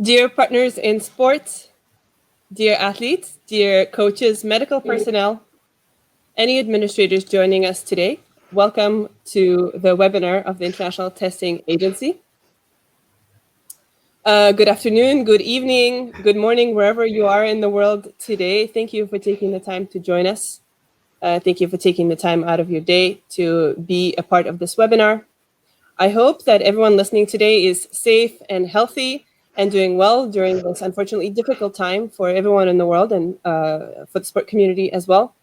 Dear partners in sports, dear athletes, dear coaches, medical personnel, any administrators joining us today, welcome to the webinar of the International Testing Agency. Good afternoon, good evening, good morning, wherever you are in the world today. Thank you for taking the time to join us. Thank you for taking the time out of your day to be a part of this webinar. I hope that everyone listening today is safe and healthy and doing well during this unfortunately difficult time for everyone in the world and for the sport community as well.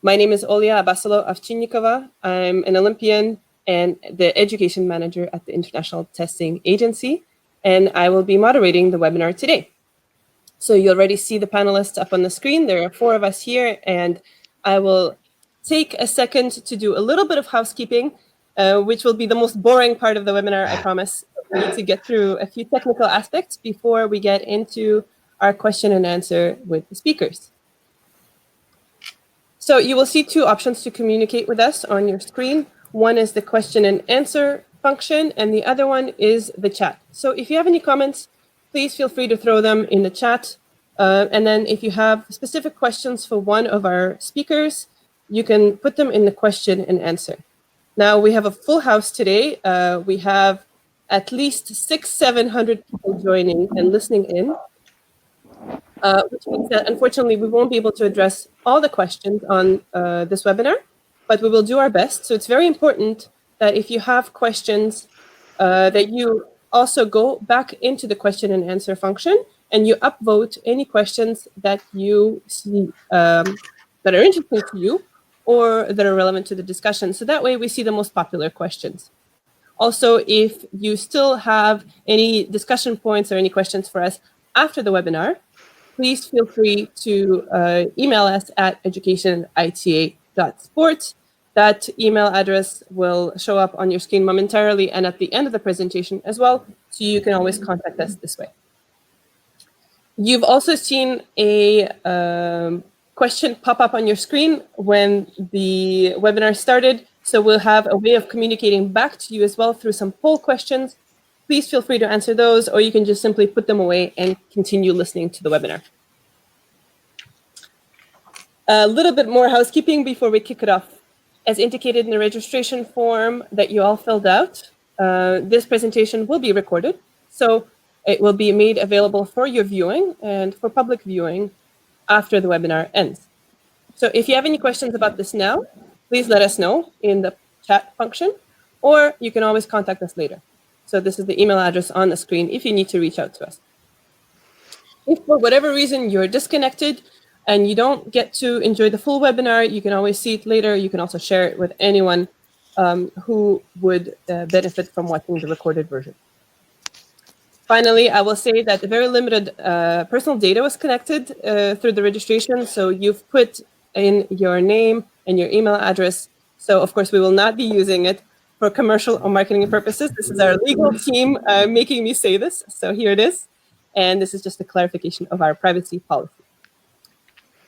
My name is Olya Abasolo-Ovchinnikova. I'm an Olympian and the education manager at the International Testing Agency, and I will be moderating the webinar today. So you already see the panelists up on the screen. There are 4 of us here, and I will take a second to do a little bit of housekeeping, which will be the most boring part of the webinar, I promise. We need to get through a few technical aspects before we get into our question and answer with the speakers. So you will see 2 options to communicate with us on your screen. One is the question and answer function, and the other one is the chat. So if you have any comments, please feel free to throw them in the chat. And then if you have specific questions for one of our speakers, you can put them in the question and answer. Now we have a full house today. We have at least 600-700 people joining and listening in, which means that unfortunately we won't be able to address all the questions on this webinar, but we will do our best. So it's very important that if you have questions, that you also go back into the question and answer function and you upvote any questions that you see that are interesting to you or that are relevant to the discussion. So that way we see the most popular questions. Also, if you still have any discussion points or any questions for us after the webinar, please feel free to email us at education@ita.sport. That email address will show up on your screen momentarily and at the end of the presentation as well, so you can always contact us this way. You've also seen a question pop up on your screen when the webinar started. So we'll have a way of communicating back to you as well through some poll questions. Please feel free to answer those, or you can just simply put them away and continue listening to the webinar. A little bit more housekeeping before we kick it off. As indicated in the registration form that you all filled out, this presentation will be recorded. So it will be made available for your viewing and for public viewing after the webinar ends. So if you have any questions about this now, please let us know in the chat function, or you can always contact us later. So this is the email address on the screen if you need to reach out to us. If for whatever reason you're disconnected and you don't get to enjoy the full webinar, you can always see it later. You can also share it with anyone who would benefit from watching the recorded version. Finally, I will say that very limited personal data was connected through the registration. So you've put in your name and your email address. So of course, we will not be using it for commercial or marketing purposes. This is our legal team making me say this. So here it is. And this is just a clarification of our privacy policy.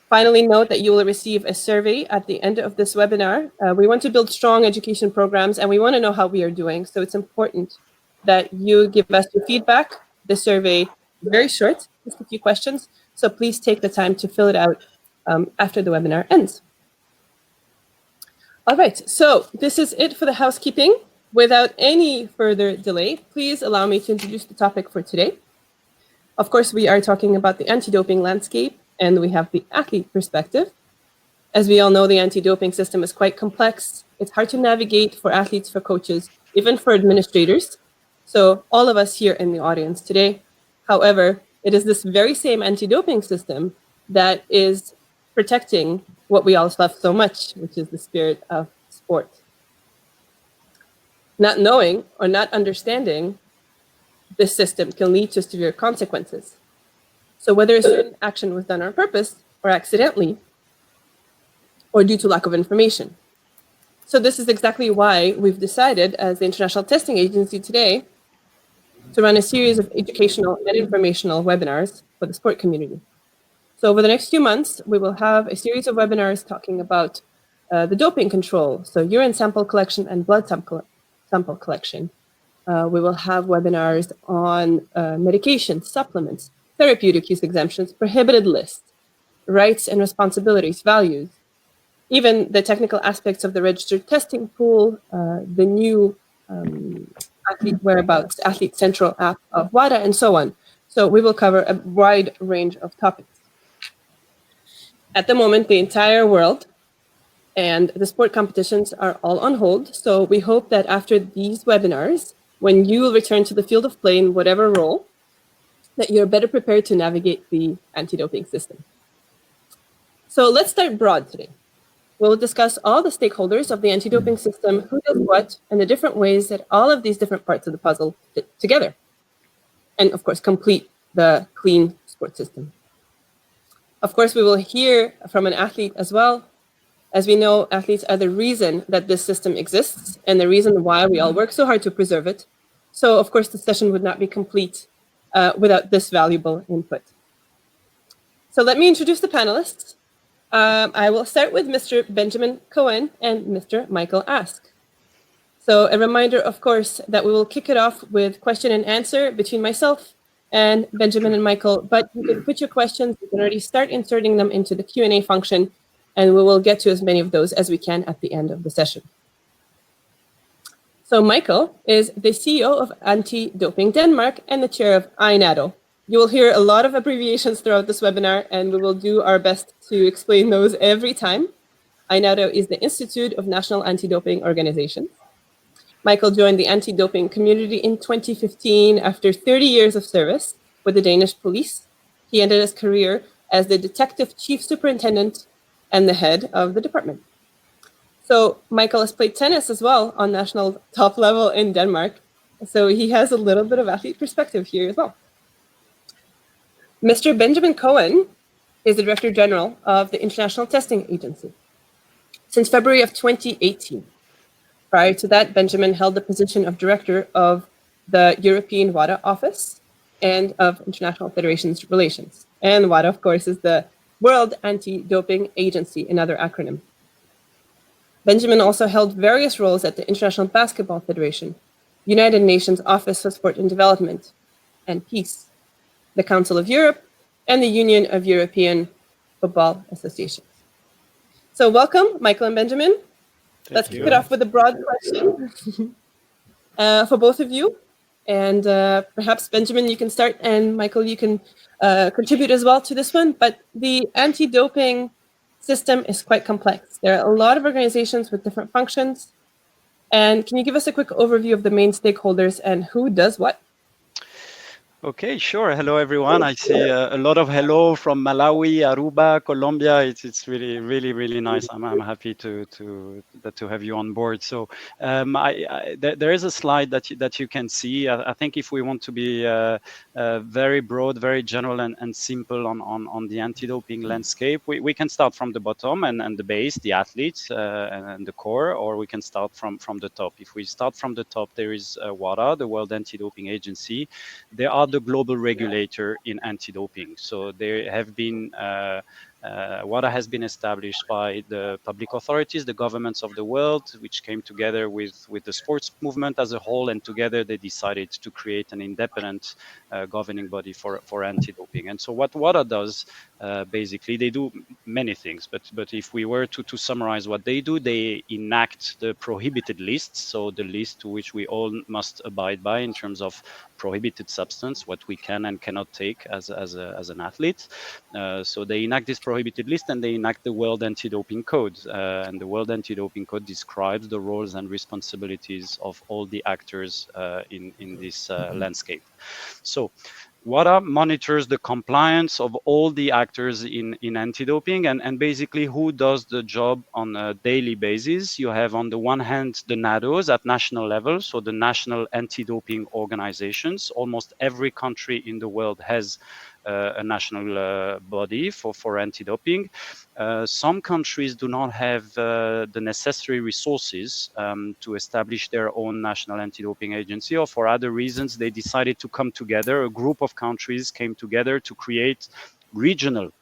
Finally, note that you will receive a survey at the end of this webinar. We want to build strong education programs, and we want to know how we are doing. So it's important that you give us your feedback. The survey is very short, just a few questions. So please take the time to fill it out after the webinar ends. All right, so this is it for the housekeeping. Without any further delay, please allow me to introduce the topic for today. Of course, we are talking about the anti-doping landscape, and we have the athlete perspective. As we all know, the anti-doping system is quite complex. It's hard to navigate for athletes, for coaches, even for administrators. So all of us here in the audience today, however, it is this very same anti-doping system that is protecting what we all love so much, which is the spirit of sport. Not knowing or not understanding this system can lead to severe consequences. So whether a certain action was done on purpose or accidentally, or due to lack of information. So this is exactly why we've decided as the International Testing Agency today to run a series of educational and informational webinars for the sport community. So over the next few months, we will have a series of webinars talking about the doping control, so urine sample collection and blood sample collection, We will have webinars on medications, supplements, therapeutic use exemptions, prohibited lists, rights and responsibilities, values, even the technical aspects of the registered testing pool, the new athlete whereabouts, athlete central app of WADA, and so on. So we will cover a wide range of topics. At the moment, the entire world and the sport competitions are all on hold. So we hope that after these webinars, when you will return to the field of play in whatever role, that you're better prepared to navigate the anti-doping system. So let's start broad today. We'll discuss all the stakeholders of the anti-doping system, who does what, and the different ways that all of these different parts of the puzzle fit together. And of course, complete the clean sport system. Of course, we will hear from an athlete as well. As we know, athletes are the reason that this system exists and the reason why we all work so hard to preserve it. So, of course, the session would not be complete without this valuable input. So let me introduce the panelists. I will start with Mr. Benjamin Cohen and Mr. Michael Ask. So a reminder, of course, that we will kick it off with question and answer between myself and Benjamin and Michael, but you can put your questions, you can already start inserting them into the Q&A function, and we will get to as many of those as we can at the end of the session. So Michael is the CEO of Anti-Doping Denmark and the chair of iNADO. You will hear a lot of abbreviations throughout this webinar, and we will do our best to explain those every time. iNADO is the Institute of National Anti-Doping Organizations. Michael joined the anti-doping community in 2015 after 30 years of service with the Danish police. He ended his career as the detective chief superintendent and the head of the department. So Michael has played tennis as well on national top level in Denmark. So he has a little bit of athlete perspective here as well. Mr. Benjamin Cohen is the Director General of the International Testing Agency since February of 2018. Prior to that, Benjamin held the position of Director of the European WADA Office and of International Federations Relations. And WADA, of course, is the World Anti-Doping Agency, another acronym. Benjamin also held various roles at the International Basketball Federation, United Nations Office for Sport and Development and Peace, the Council of Europe, and the Union of European Football Associations. So welcome, Michael and Benjamin. Let's kick it off with a broad question for both of you. And perhaps, Benjamin, you can start, and Michael, you can contribute as well to this one. But the anti-doping system is quite complex. There are a lot of organizations with different functions. And can you give us a quick overview of the main stakeholders and who does what? Okay, sure. Hello, everyone. I see a lot of hello from Malawi, Aruba, Colombia. It's really nice. I'm happy to have you on board. So there is a slide that you can see. I think if we want to be very broad, very general and simple on the anti-doping landscape, we can start from the bottom and the base, the athletes and the core, or we can start from the top. If we start from the top, there is WADA, the World Anti-Doping Agency. There are the global regulator in anti-doping. So there have been WADA has been established by the public authorities, the governments of the world, which came together with the sports movement as a whole, and together they decided to create an independent governing body for anti-doping. And so what WADA does, basically, they do many things, but if we were to summarize what they do, they enact the prohibited lists, so the list to which we all must abide by in terms of prohibited substance, what we can and cannot take as an athlete. So they enact this prohibited list, and they enact the World Anti-Doping Code. And the World Anti-Doping Code describes the roles and responsibilities of all the actors in this landscape. So WADA monitors the compliance of all the actors in anti-doping, and basically who does the job on a daily basis. You have on the one hand the NADOs at national level, so the national anti-doping organizations. Almost every country in the world has a national body for anti-doping. Some countries do not have the necessary resources to establish their own national anti-doping agency, or for other reasons they decided to come together. A group of countries came together to create regional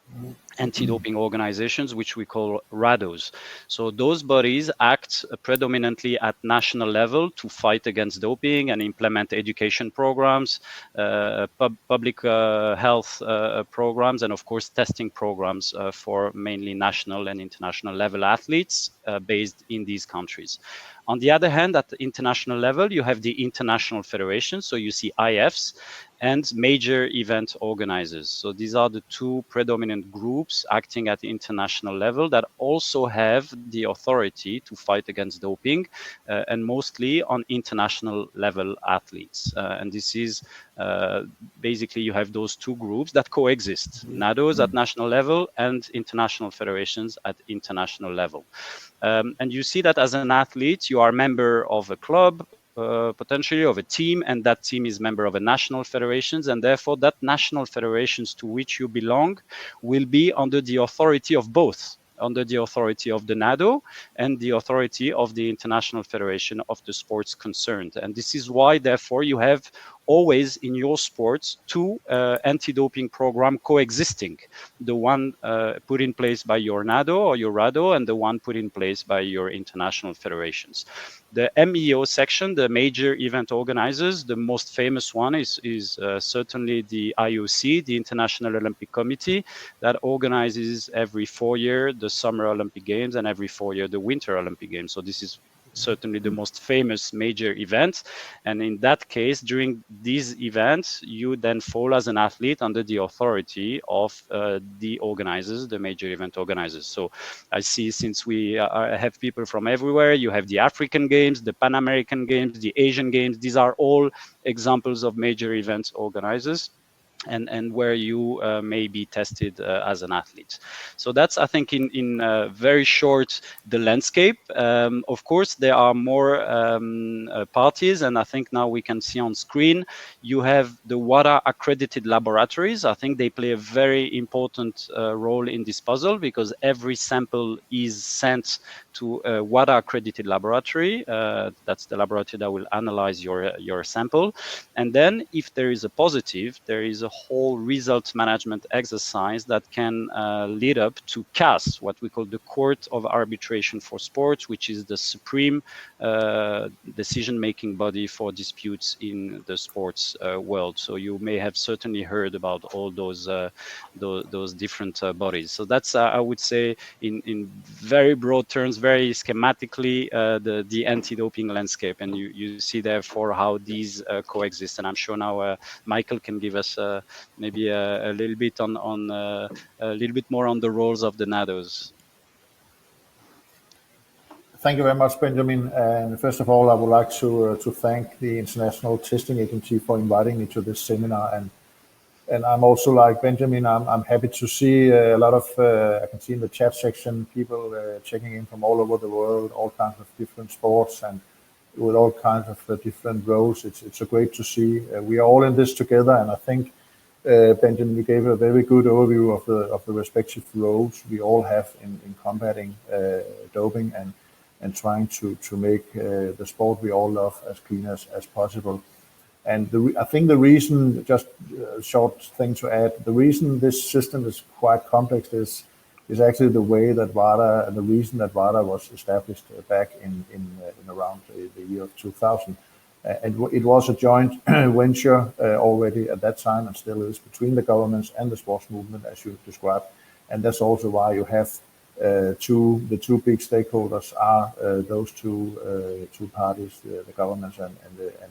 anti-doping organizations, which we call RADOs. So those bodies act predominantly at national level to fight against doping and implement education programs, public health programs, and of course testing programs for mainly national and international level athletes based in these countries. On the other hand, at the international level, you have the international federations. So you see IFs and major event organizers. So these are the two predominant groups acting at the international level that also have the authority to fight against doping, and mostly on international level athletes. And this is basically, you have those two groups that coexist, NADOs at national level and international federations at international level. And you see that as an athlete, you are a member of a club, potentially of a team, and that team is member of a national federations, and therefore that national federations to which you belong will be under the authority of both, under the authority of the NADO and the authority of the International Federation of the sports concerned. And this is why, therefore, you have always in your sports two anti-doping program coexisting, the one put in place by your NADO or your RADO and the one put in place by your international federations. The MEO section, the major event organizers, the most famous one is certainly the IOC, the International Olympic Committee, that organizes every 4 years the Summer Olympic Games and every 4 years the Winter Olympic Games. So this is certainly the most famous major event. And in that case, during these events, you then fall as an athlete under the authority of the organizers, the major event organizers. So I see, since we have people from everywhere, you have the African Games, the Pan American Games, the Asian Games. These are all examples of major events organizers. And where you may be tested as an athlete. So that's, I think, in very short, the landscape. Of course, there are more parties, and I think now we can see on screen, you have the WADA accredited laboratories. I think they play a very important role in this puzzle, because every sample is sent to a WADA accredited laboratory. That's the laboratory that will analyze your sample. And then if there is a positive, there is a whole result management exercise that can lead up to CAS, what we call the Court of Arbitration for Sports, which is the supreme decision-making body for disputes in the sports world. So you may have certainly heard about all those different bodies. So that's, I would say, in very broad terms, very schematically, the anti-doping landscape. And you see therefore how these coexist. And I'm sure now Michael can give us maybe a little bit on a little bit more on the roles of the NADOs. Thank you very much, Benjamin. And first of all, I would like to thank the International Testing Agency for inviting me to this seminar. And I'm also, like Benjamin, I'm happy to see a lot of, I can see in the chat section, people checking in from all over the world, all kinds of different sports and with all kinds of different roles. It's great to see. We are all in this together, and I think, Benjamin, you gave a very good overview of the respective roles we all have in combating doping and trying to make the sport we all love as clean as possible. And I think the reason, just a short thing to add, the reason this system is quite complex is actually the way that WADA, and the reason that WADA was established back in around the year of 2000. And it was a joint venture already at that time, and still is, between the governments and the sports movement, as you described. And that's also why you have the two big stakeholders are those two parties, the governments and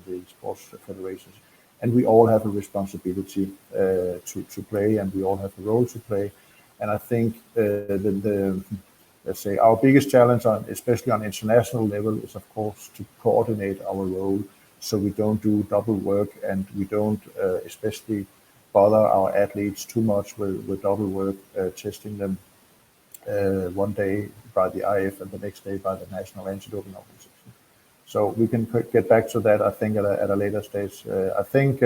the sports federations. And we all have a responsibility to play, and we all have a role to play. And I think let's say our biggest challenge, especially on international level, is of course to coordinate our role so we don't do double work, and we don't especially bother our athletes too much with double work, testing them one day by the IF and the next day by the National Anti-Doping Organization. So we can get back to that, I think, at a later stage. I think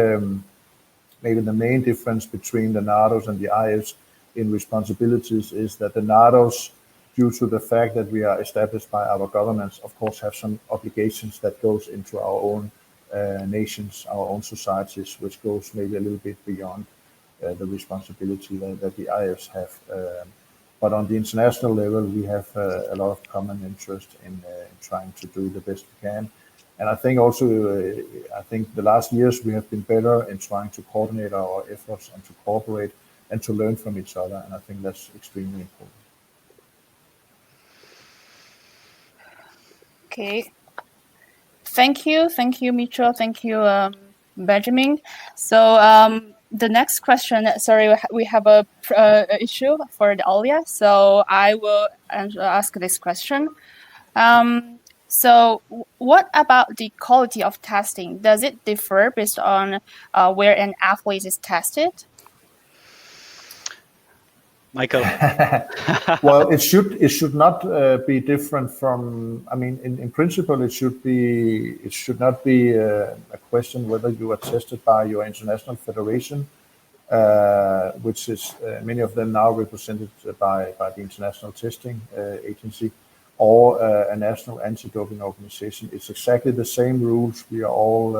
maybe the main difference between the NADOs and the IFs in responsibilities is that the NADOs, due to the fact that we are established by our governments, of course, have some obligations that goes into our own nations, our own societies, which goes maybe a little bit beyond the responsibility that the IFs have. But on the international level, we have a lot of common interest in trying to do the best we can. And I think also, I think the last years we have been better in trying to coordinate our efforts and to cooperate and to learn from each other. And I think that's extremely important. Okay. Thank you, Mitra. Thank you, Benjamin. So the next question. Sorry, we have a issue for the audio, so I will ask this question. So what about the quality of testing? Does it differ based on where an athlete is tested? Michael. Well, it should not be different from. I mean, in principle, it should not be a question whether you are tested by your international federation, which is many of them now represented by the International Testing Agency, or a national anti-doping organization. It's exactly the same rules we are all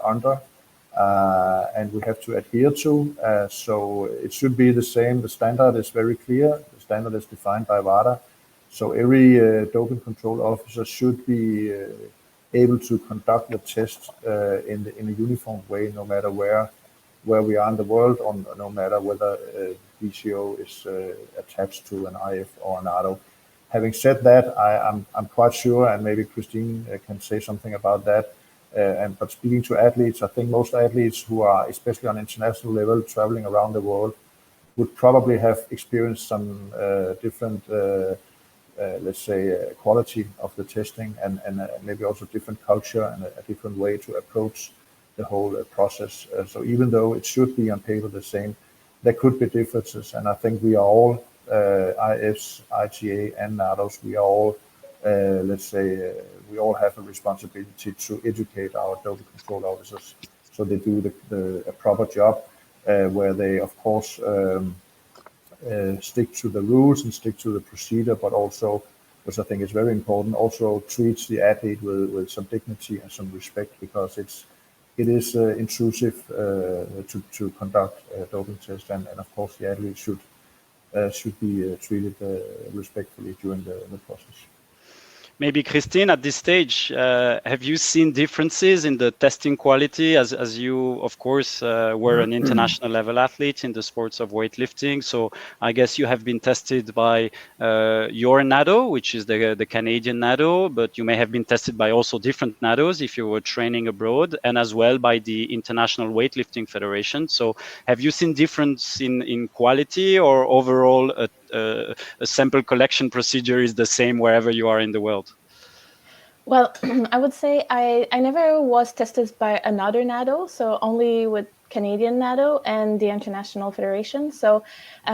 under. And we have to adhere to. So it should be the same. The standard is very clear. The standard is defined by WADA. So every doping control officer should be able to conduct the test in a uniform way, no matter where we are in the world, or no matter whether DCO is attached to an IF or an iNADO. Having said that, I'm quite sure, and maybe Christine can say something about that. But speaking to athletes, I think most athletes who are, especially on international level, traveling around the world, would probably have experienced some different, let's say, quality of the testing, and maybe also different culture and a different way to approach the whole process. So even though it should be on paper the same, there could be differences. And I think we are all, IFs, ITA, and NADOs, we are all, let's say, we all have a responsibility to educate our doping control officers so they do a proper job, where they, of course, stick to the rules and stick to the procedure, but also, which I think is very important, also treats the athlete with some dignity and some respect, because it is intrusive to conduct a doping test, and of course the athlete should be treated respectfully during the process. Maybe Christine, at this stage, have you seen differences in the testing quality, as you, of course, were an international level athlete in the sports of weightlifting? So I guess you have been tested by your NADO, which is the Canadian NADO, but you may have been tested by also different NADOs if you were training abroad, and as well by the International Weightlifting Federation. So have you seen difference in quality, or overall a sample collection procedure is the same wherever you are in the world? Well, I would say I never was tested by another NADO, so only with Canadian NADO and the International Federation. So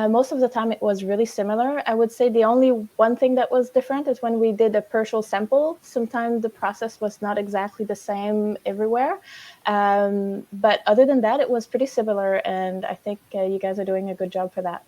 most of the time it was really similar. I would say the only one thing that was different is when we did a partial sample. Sometimes the process was not exactly the same everywhere. But other than that, it was pretty similar. And I think you guys are doing a good job for that.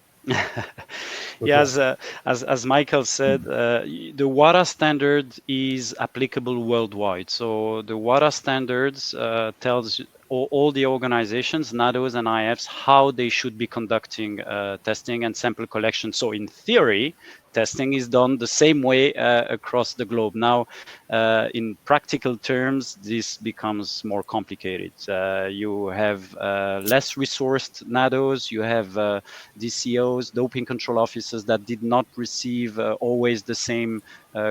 Yeah, as Michael said, the WADA standard is applicable worldwide. So the WADA standards tells all the organizations, NADOs and IFs, how they should be conducting testing and sample collection. So in theory, testing is done the same way across the globe. Now, in practical terms, this becomes more complicated. You have less resourced NADOs, you have DCOs, doping control officers, that did not receive always the same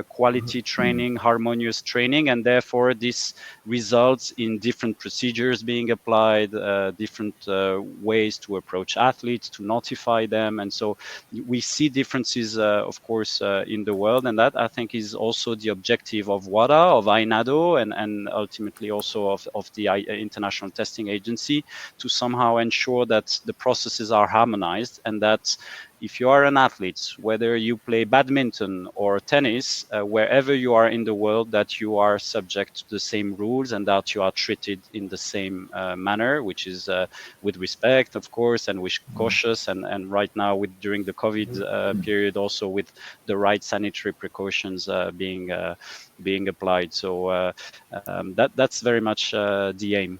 quality training, harmonious training, and therefore this results in different procedures being applied, different ways to approach athletes, to notify them. And so we see differences, of course, in the world, and that I think is also the objective of WADA, of iNADO, and ultimately also of the International Testing Agency, to somehow ensure that the processes are harmonized, and that if you are an athlete, whether you play badminton or tennis, wherever you are in the world, that you are subject to the same rules and that you are treated in the same manner, which is with respect, of course, and with cautious, and right now during the COVID period, also with the right sanitary precautions being applied. So that's very much the aim.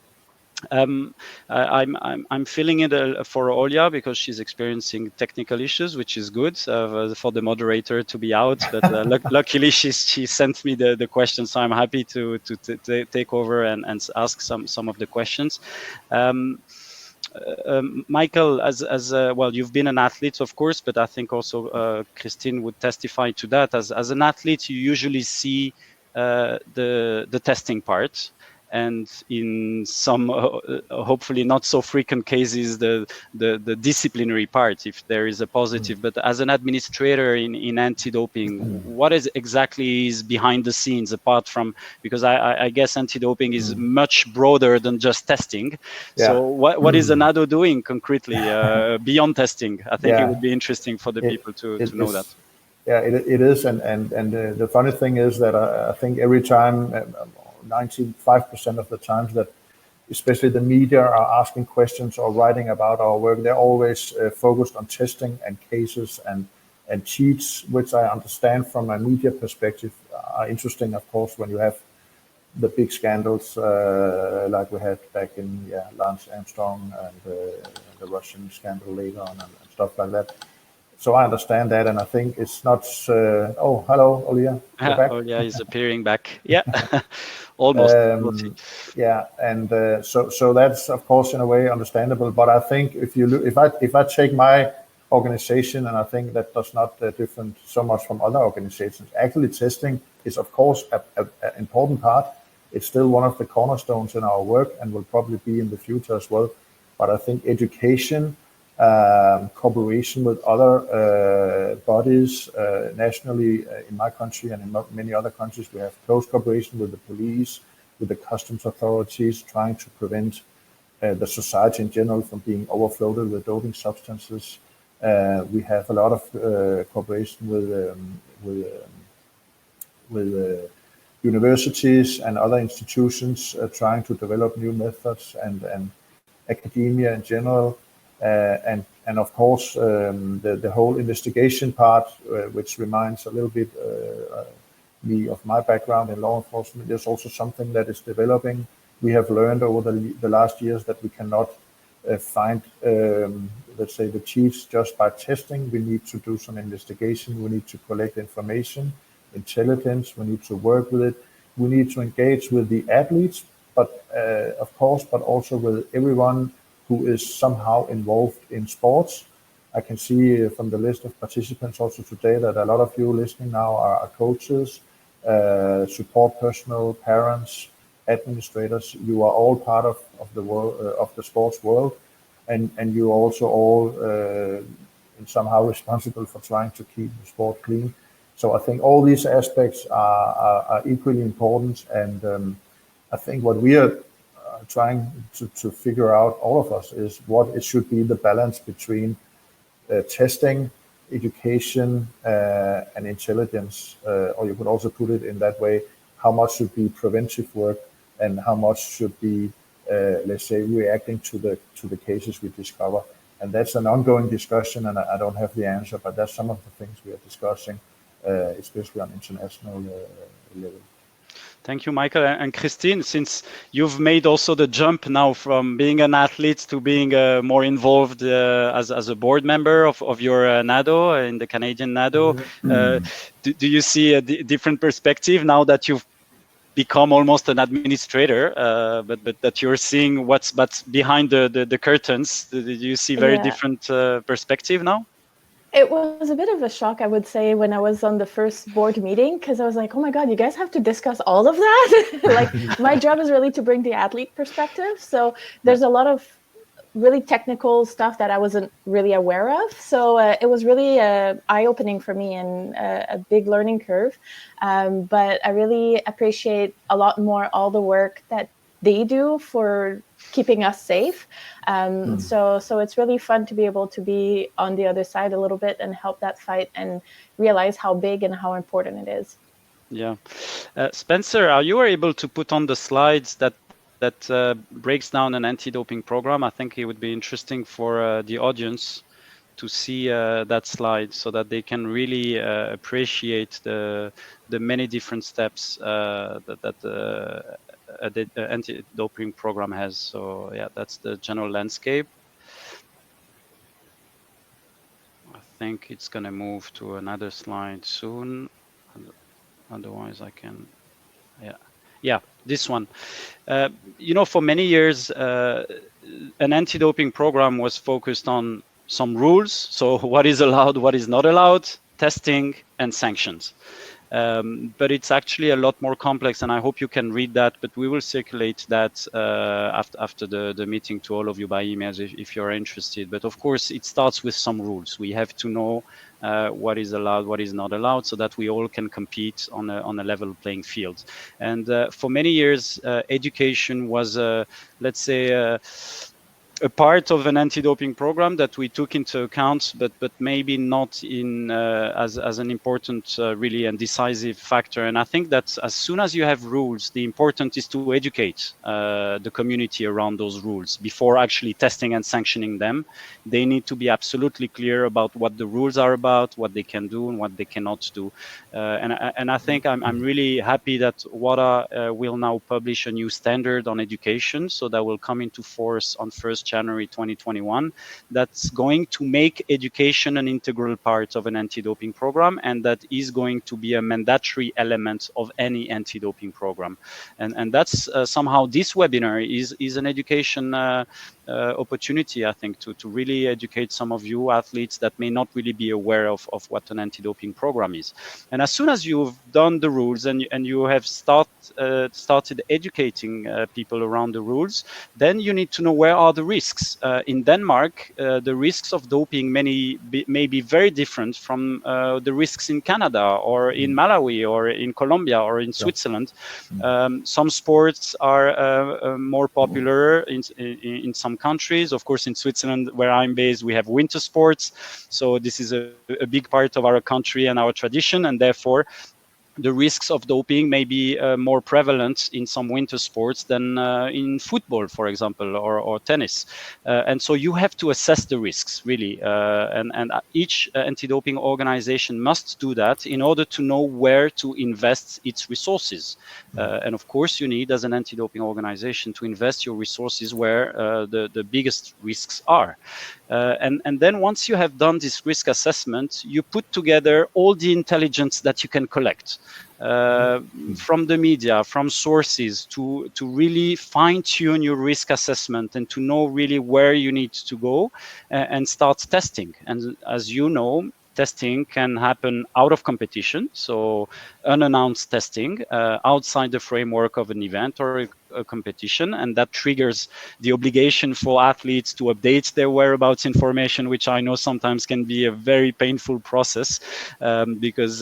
I'm filling it for Olya because she's experiencing technical issues, which is good for the moderator to be out. But luckily, she sent me the questions, so I'm happy to take over and ask some of the questions. Michael, as well, you've been an athlete, of course, but I think also Christine would testify to that. As an athlete, you usually see the testing part, and in some hopefully not so frequent cases the disciplinary part if there is a positive. But as an administrator in anti-doping, what is exactly is behind the scenes, apart from, because I guess anti-doping is much broader than just testing. So what is iNADO doing concretely beyond testing? I think it would be interesting for the people to know that. Yeah, it is, and the funny thing is that I think every time, 95% of the times that especially the media are asking questions or writing about our work, they're always focused on testing and cases and cheats, which I understand from a media perspective are interesting, of course, when you have the big scandals like we had back in Lance Armstrong and the Russian scandal later on and stuff like that. So I understand that, and I think it's not. Oh, hello, Olya. Olya is appearing back. Yeah, almost. Yeah, and so that's of course in a way understandable. But I think if you look, if I take my organization, and I think that does not different so much from other organizations. Actually, testing is of course an important part. It's still one of the cornerstones in our work, and will probably be in the future as well. But I think education. Cooperation with other bodies nationally in my country and in many other countries. We have close cooperation with the police, with the customs authorities, trying to prevent the society in general from being overflooded with doping substances. We have a lot of cooperation with universities and other institutions trying to develop new methods, and academia in general. And of course, the whole investigation part, which reminds a little bit me of my background in law enforcement, is also something that is developing. We have learned over the last years that we cannot find, let's say, the cheats just by testing. We need to do some investigation. We need to collect information, intelligence. We need to work with it. We need to engage with the athletes, but of course, but also with everyone who is somehow involved in sports. I can see from the list of participants also today that a lot of you listening now are coaches, support personnel, parents, administrators. You are all part of the world, of the sports world, and you are also all somehow responsible for trying to keep the sport clean. So I think all these aspects are equally important, and I think what we are trying to figure out, all of us, is what it should be the balance between testing, education, and intelligence, or you could also put it in that way, how much should be preventive work and how much should be, let's say, reacting to the cases we discover. And that's an ongoing discussion, and I don't have the answer, but that's some of the things we are discussing, especially on international level. Thank you, Michael. And Christine, since you've made also the jump now from being an athlete to being more involved as a board member of your iNADO, in the Canadian iNADO, do you see a different perspective now that you've become almost an administrator, but that you're seeing what's behind the curtains? Do you see very different perspective now? It was a bit of a shock, I would say, when I was on the first board meeting, because I was like, oh my God, you guys have to discuss all of that? Like, my job is really to bring the athlete perspective. So there's a lot of really technical stuff that I wasn't really aware of. So it was really eye-opening for me and a big learning curve. But I really appreciate a lot more all the work that they do for keeping us safe. So it's really fun to be able to be on the other side a little bit and help that fight and realize how big and how important it is. Yeah. Spencer, are you able to put on the slides that breaks down an anti-doping program? I think it would be interesting for the audience to see that slide so that they can really appreciate the many different steps that anti-doping program has. So yeah, that's the general landscape. I think it's going to move to another slide soon. Otherwise, I can, yeah, this one. For many years, an anti-doping program was focused on some rules. So what is allowed, what is not allowed, testing and sanctions. But it's actually a lot more complex, and I hope you can read that, but we will circulate that after the meeting to all of you by emails if you're interested. But of course, it starts with some rules. We have to know what is allowed, what is not allowed, so that we all can compete on a level playing field. And for many years, education was, let's say, a part of an anti-doping program that we took into account, but maybe not in as an important really and decisive factor. And I think that as soon as you have rules, the important is to educate the community around those rules before actually testing and sanctioning them. They need to be absolutely clear about what the rules are about, what they can do and what they cannot do. And I think I'm really happy that WADA will now publish a new standard on education, so that will come into force on 1st January 2021. That's going to make education an integral part of an anti-doping program, and that is going to be a mandatory element of any anti-doping program. And that's somehow this webinar is an education opportunity, I think, to really educate some of you athletes that may not really be aware of what an anti-doping program is. And as soon as you've done the rules and you have started educating people around the rules, then you need to know where are the risks. In Denmark, the risks of doping may be very different from the risks in Canada or in Malawi or in Colombia or in Switzerland. Some sports are more popular in some countries. Of course, in Switzerland, where I'm based, we have winter sports. So this is a big part of our country and our tradition, and therefore the risks of doping may be more prevalent in some winter sports than in football, for example, or tennis. And so you have to assess the risks, really. And each anti-doping organization must do that in order to know where to invest its resources. And of course, you need, as an anti-doping organization, to invest your resources where the biggest risks are. And then once you have done this risk assessment, you put together all the intelligence that you can collect from the media, from sources, to really fine-tune your risk assessment and to know really where you need to go and start testing. And as you know, testing can happen out of competition, so unannounced testing outside the framework of an event or a competition, and that triggers the obligation for athletes to update their whereabouts information, which I know sometimes can be a very painful process because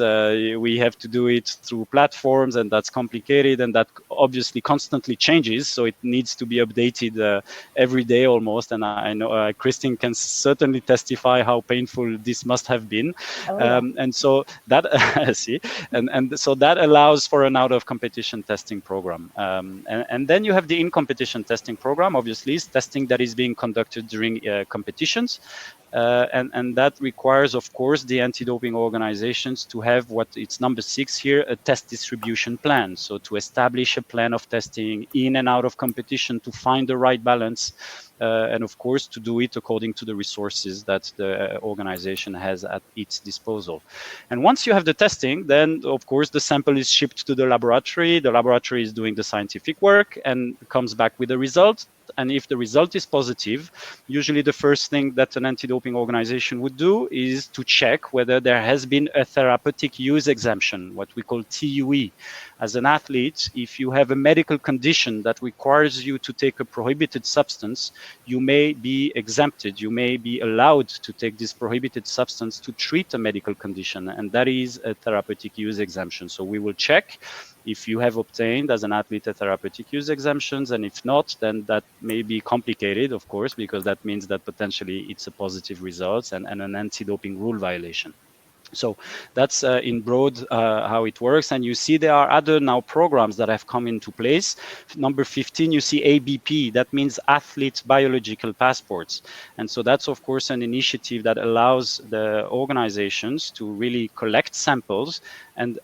we have to do it through platforms, and that's complicated, and that obviously constantly changes, so it needs to be updated every day almost. And I know Christine can certainly testify how painful this must have been. And so that and so that allows for an out of competition testing program, and then you have the in-competition testing program. Obviously, it's testing that is being conducted during competitions. And that requires, of course, the anti-doping organizations to have what it's number 6 here, a test distribution plan. So to establish a plan of testing in and out of competition to find the right balance. And of course, to do it according to the resources that the organization has at its disposal. And once you have the testing, then of course the sample is shipped to the laboratory. The laboratory is doing the scientific work and comes back with a result. And if the result is positive, usually the first thing that an anti-doping organization would do is to check whether there has been a therapeutic use exemption, what we call TUE. As an athlete, if you have a medical condition that requires you to take a prohibited substance, you may be exempted. You may be allowed to take this prohibited substance to treat a medical condition, and that is a therapeutic use exemption. So we will check if you have obtained as an athlete a therapeutic use exemptions, and if not, then that may be complicated, of course, because that means that potentially it's a positive result and an anti-doping rule violation. So that's in broad how it works. And you see there are other now programs that have come into place. Number 15, you see ABP. That means Athlete Biological Passports. And so that's, of course, an initiative that allows the organizations to really collect samples and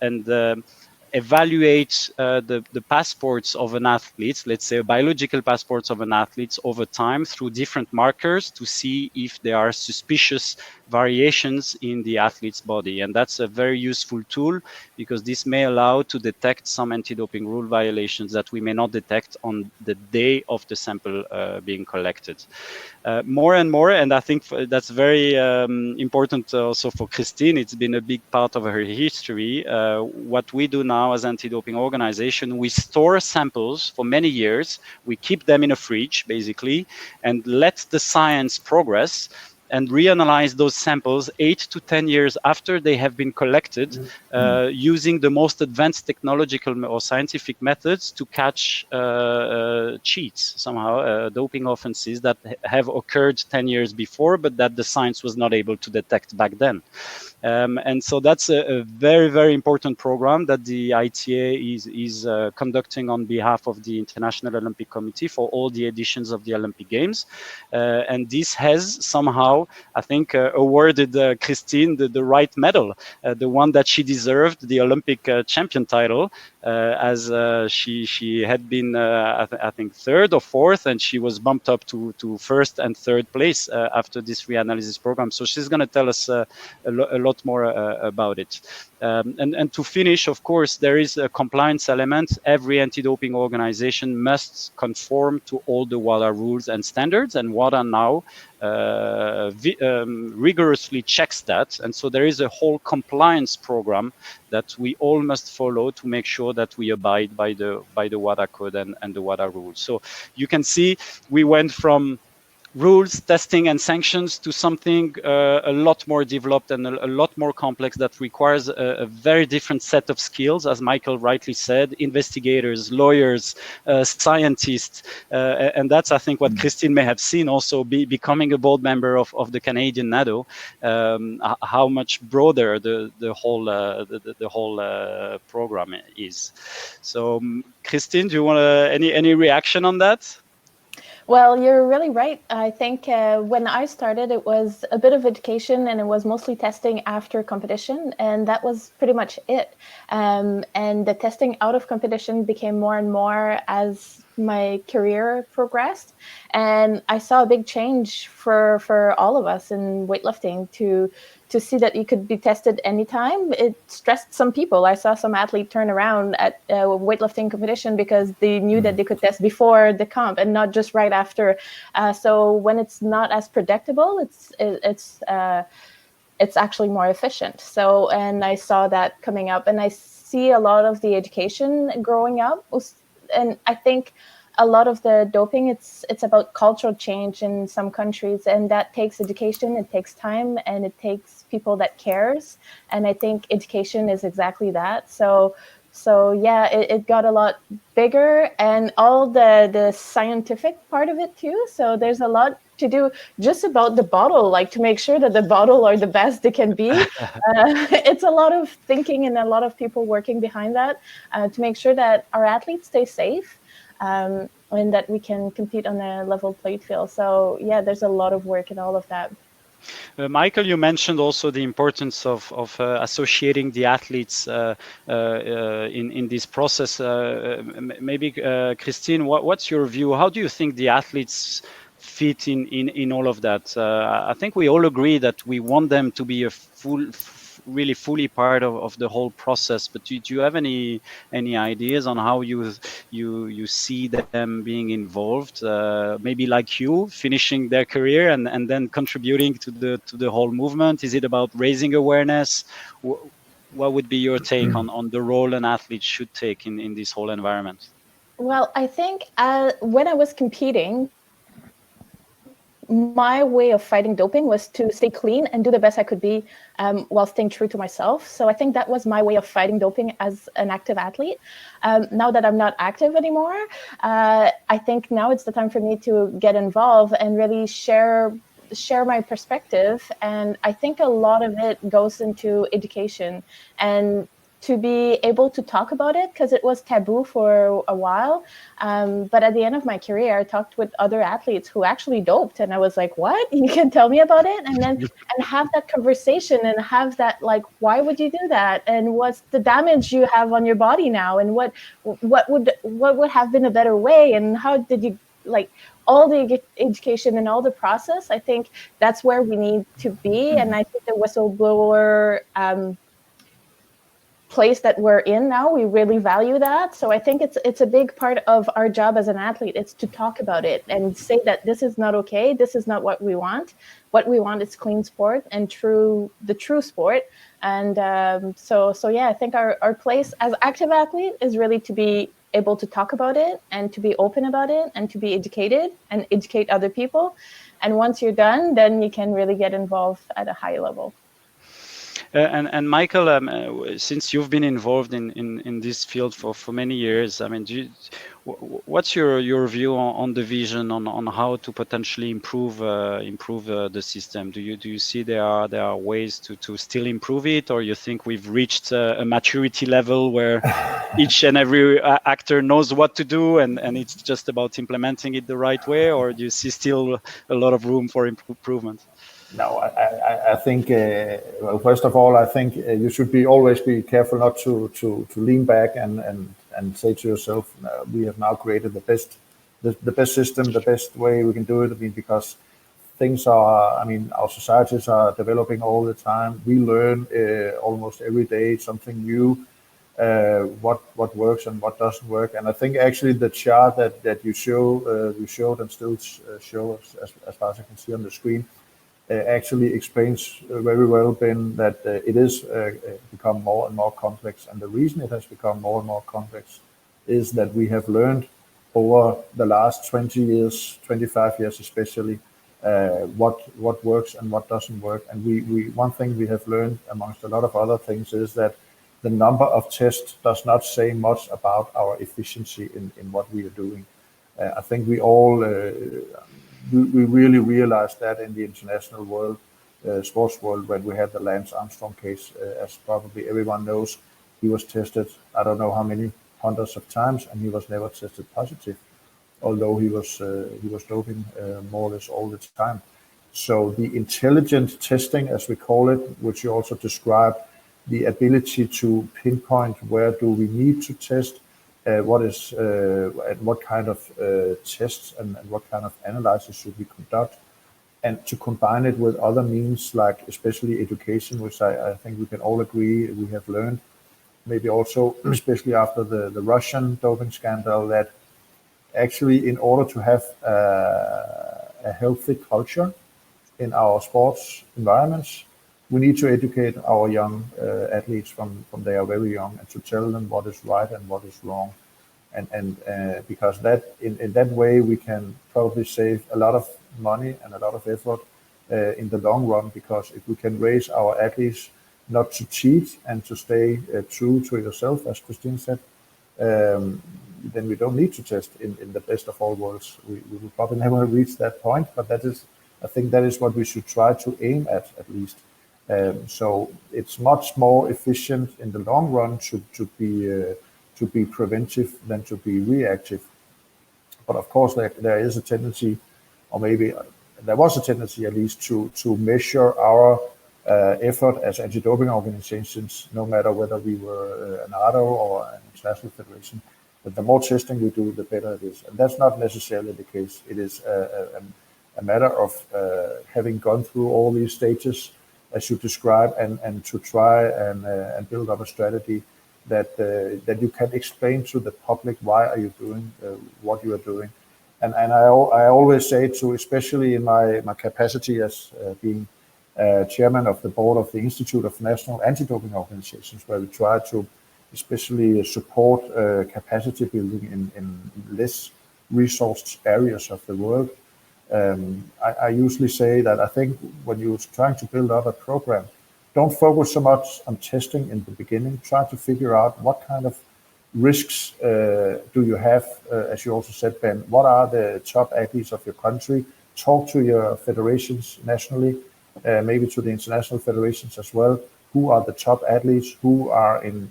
evaluate the passports of an athlete, let's say biological passports of an athlete over time through different markers to see if there are suspicious variations in the athlete's body. And that's a very useful tool because this may allow to detect some anti-doping rule violations that we may not detect on the day of the sample being collected. More and more, and I think that's very important also for Christine, it's been a big part of her history. What we do now as anti-doping organization, we store samples for many years, we keep them in a fridge basically, and let the science progress and reanalyze those samples 8 to 10 years after they have been collected, using the most advanced technological or scientific methods to catch cheats, somehow, doping offenses that have occurred 10 years before, but that the science was not able to detect back then. And so that's a very, very important program that the ITA is conducting on behalf of the International Olympic Committee for all the editions of the Olympic Games. And this has somehow, I think, awarded Christine the right medal, the one that she deserved, the Olympic champion title, as she had been, I think, third or fourth, and she was bumped up to first and third place after this reanalysis program. So she's going to tell us a lot more about it. And to finish, of course, there is a compliance element. Every anti-doping organization must conform to all the WADA rules and standards, and WADA now rigorously checks that. And so there is a whole compliance program that we all must follow to make sure that we abide by the WADA code and the WADA rules. So you can see we went from rules, testing, and sanctions to something a lot more developed and a lot more complex that requires a very different set of skills, as Michael rightly said, investigators, lawyers, scientists, and that's, I think, what Christine may have seen also becoming a board member of the Canadian NADO, how much broader the whole program is. So, Christine, do you want any reaction on that? Well, you're really right. I think when I started, it was a bit of education and it was mostly testing after competition. And that was pretty much it. And the testing out of competition became more and more as my career progressed. And I saw a big change for all of us in weightlifting to see that you could be tested anytime. It stressed some people. I saw some athlete turn around at a weightlifting competition because they knew that they could test before the comp and not just right after. So when it's not as predictable, it's actually more efficient. So, and I saw that coming up, and I see a lot of the education growing up. And I think a lot of the doping, it's about cultural change in some countries, and that takes education, it takes time, and it takes people that cares. And I think education is exactly that. So yeah, it got a lot bigger, and all the scientific part of it too. So there's a lot to do just about the bottle, like to make sure that the bottle are the best they can be. It's a lot of thinking and a lot of people working behind that to make sure that our athletes stay safe. And that we can compete on a level playing field. So yeah, there's a lot of work in all of that. Michael, you mentioned also the importance of associating the athletes in this process. Maybe Christine, what's your view? How do you think the athletes fit in all of that? I think we all agree that we want them to be really fully part of the whole process, but do you have any ideas on how you see them being involved, maybe like you, finishing their career and then contributing to the whole movement? Is it about raising awareness? What would be your take on the role an athlete should take in this whole environment? Well, I think when I was competing, my way of fighting doping was to stay clean and do the best I could be while staying true to myself. So I think that was my way of fighting doping as an active athlete. Now that I'm not active anymore, I think now it's the time for me to get involved and really share my perspective. And I think a lot of it goes into education and to be able to talk about it, because it was taboo for a while. But at the end of my career, I talked with other athletes who actually doped, and I was like, what? You can tell me about it? And then and have that conversation and have that, like, why would you do that? And what's the damage you have on your body now? And what would have been a better way? And how did you, like, all the education and all the process? I think that's where we need to be. And I think the whistleblower place that we're in now, we really value that. So I think it's a big part of our job as an athlete. It's to talk about it and say that this is not okay. This is not what we want. What we want is clean sport and the true sport. And so yeah, I think our place as active athlete is really to be able to talk about it and to be open about it and to be educated and educate other people. And once you're done, then you can really get involved at a high level. And Michael, since you've been involved in this field for many years, I mean, what's your view on the vision on how to potentially improve the system? Do you see there are ways to still improve it, or you think we've reached a maturity level where each and every actor knows what to do and it's just about implementing it the right way, or do you see still a lot of room for improvement? No, I think, well, first of all, I think you should always be careful not to lean back and say to yourself, we have now created the best system, the best way we can do it. I mean, because things are, I mean, our societies are developing all the time. We learn almost every day something new, what works and what doesn't work. And I think actually the chart that you showed and still show as far as I can see on the screen, actually explains very well, Ben, that it is become more and more complex. And the reason it has become more and more complex is that we have learned over the last 20 years, 25 years especially, what works and what doesn't work. And we one thing we have learned, amongst a lot of other things, is that the number of tests does not say much about our efficiency in what we are doing. I think we all we really realized that in the international world, sports world, when we had the Lance Armstrong case. As probably everyone knows, he was tested, I don't know how many hundreds of times, and he was never tested positive, although he was doping more or less all the time. So the intelligent testing, as we call it, which you also described, the ability to pinpoint where do we need to test, what kind of tests and what kind of analysis should we conduct, and to combine it with other means, like especially education, which I think we can all agree we have learned, maybe also especially after the Russian doping scandal, that actually in order to have a healthy culture in our sports environments, we need to educate our young athletes from they are very young, and to tell them what is right and what is wrong. And because that in that way we can probably save a lot of money and a lot of effort in the long run, because if we can raise our athletes not to cheat and to stay true to yourself, as Christine said, then we don't need to test in the best of all worlds. We will probably never reach that point, but I think that is what we should try to aim at least. So it's much more efficient in the long run to be preventive than to be reactive. But of course, there is a tendency, or maybe there was a tendency at least, to measure our effort as anti-doping organizations, no matter whether we were an INADO or an international federation. But the more testing we do, the better it is. And that's not necessarily the case. It is a matter of having gone through all these stages, as you describe, and to try and build up a strategy that you can explain to the public why are you doing what you are doing. And I always say, to, especially in my capacity as being chairman of the board of the Institute of National Anti-Doping Organizations, where we try to especially support capacity building in less resourced areas of the world. I usually say that I think when you're trying to build up a program, don't focus so much on testing in the beginning. Try to figure out what kind of risks do you have, as you also said, Ben. What are the top athletes of your country? Talk to your federations nationally, maybe to the international federations as well, who are the top athletes, who are in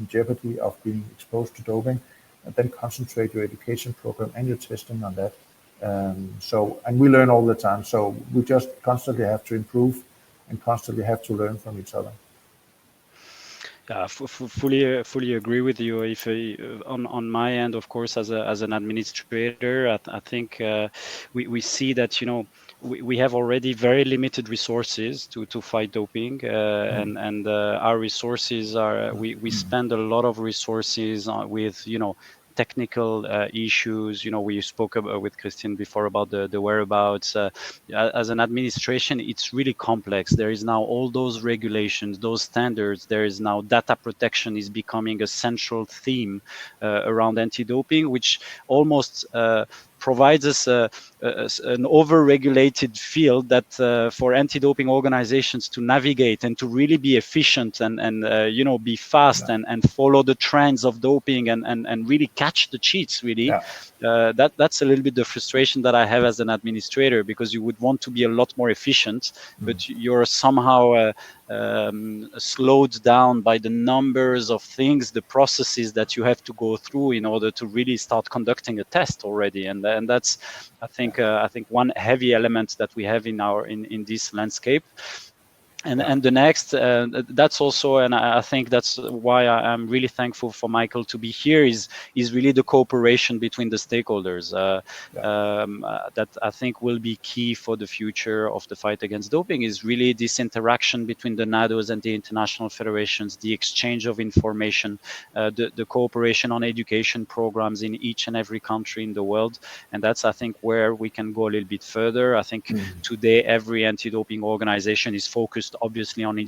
jeopardy of being exposed to doping, and then concentrate your education program and your testing on that. And we learn all the time. So we just constantly have to improve and constantly have to learn from each other. Yeah, fully agree with you. If on my end, of course, as an administrator, I think we see that we have already very limited resources to fight doping, and our resources are we spend a lot of resources with technical issues. We spoke with Christine before about the whereabouts. As an administration, it's really complex. There is now all those regulations, those standards. There is now data protection is becoming a central theme around anti-doping, which almost provides us an over-regulated field that for anti-doping organizations to navigate and to really be efficient and be fast and follow the trends of doping and really catch the cheats. Really, that's a little bit the frustration that I have as an administrator, because you would want to be a lot more efficient, but you're somehow slowed down by the numbers of things, the processes that you have to go through in order to really start conducting a test already. And that's, I think one heavy element that we have in this landscape. And the next, that's also, and I think that's why I'm really thankful for Michael to be here, is really the cooperation between the stakeholders that I think will be key for the future of the fight against doping, is really this interaction between the NADOs and the international federations, the exchange of information, the cooperation on education programs in each and every country in the world. And that's, I think, where we can go a little bit further. I think today every anti-doping organization is focused obviously on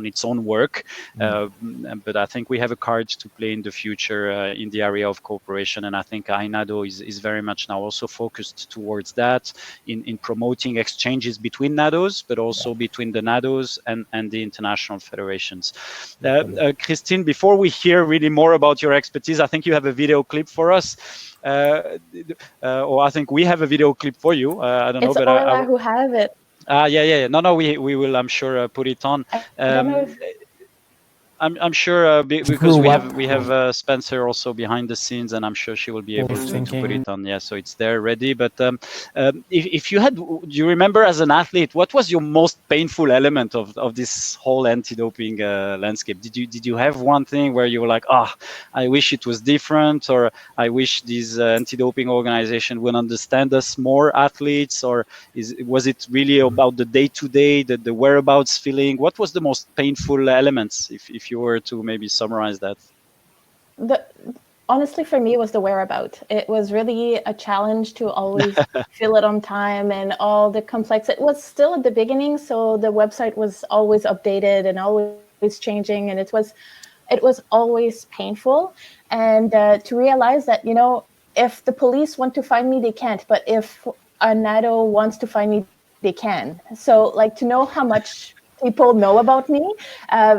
its own work, but I think we have a card to play in the future in the area of cooperation, and I think iNADO is very much now also focused towards that in promoting exchanges between NADOs, but also between the NADOs and the international federations. Christine, before we hear really more about your expertise, I think you have a video clip for us. Or I think we have a video clip for you. I don't know, but I who have it. Yeah. No, we will, I'm sure, put it on. I don't know if... I'm sure because we have Spencer also behind the scenes, and I'm sure she will be able to put it on. Yeah, so it's there ready. But if you do you remember as an athlete, what was your most painful element of this whole anti-doping landscape? Did you have one thing where you were like, I wish it was different, or I wish this anti-doping organization would understand us more, athletes, or was it really about the day-to-day, the whereabouts feeling? What was the most painful elements, if you were to maybe summarize that? Honestly, for me, it was the whereabout. It was really a challenge to always fill it on time, and all the complex. It was still at the beginning, so the website was always updated and always changing, and it was always painful. And to realize that, if the police want to find me, they can't, but if a NADO wants to find me, they can. So, to know how much people know about me.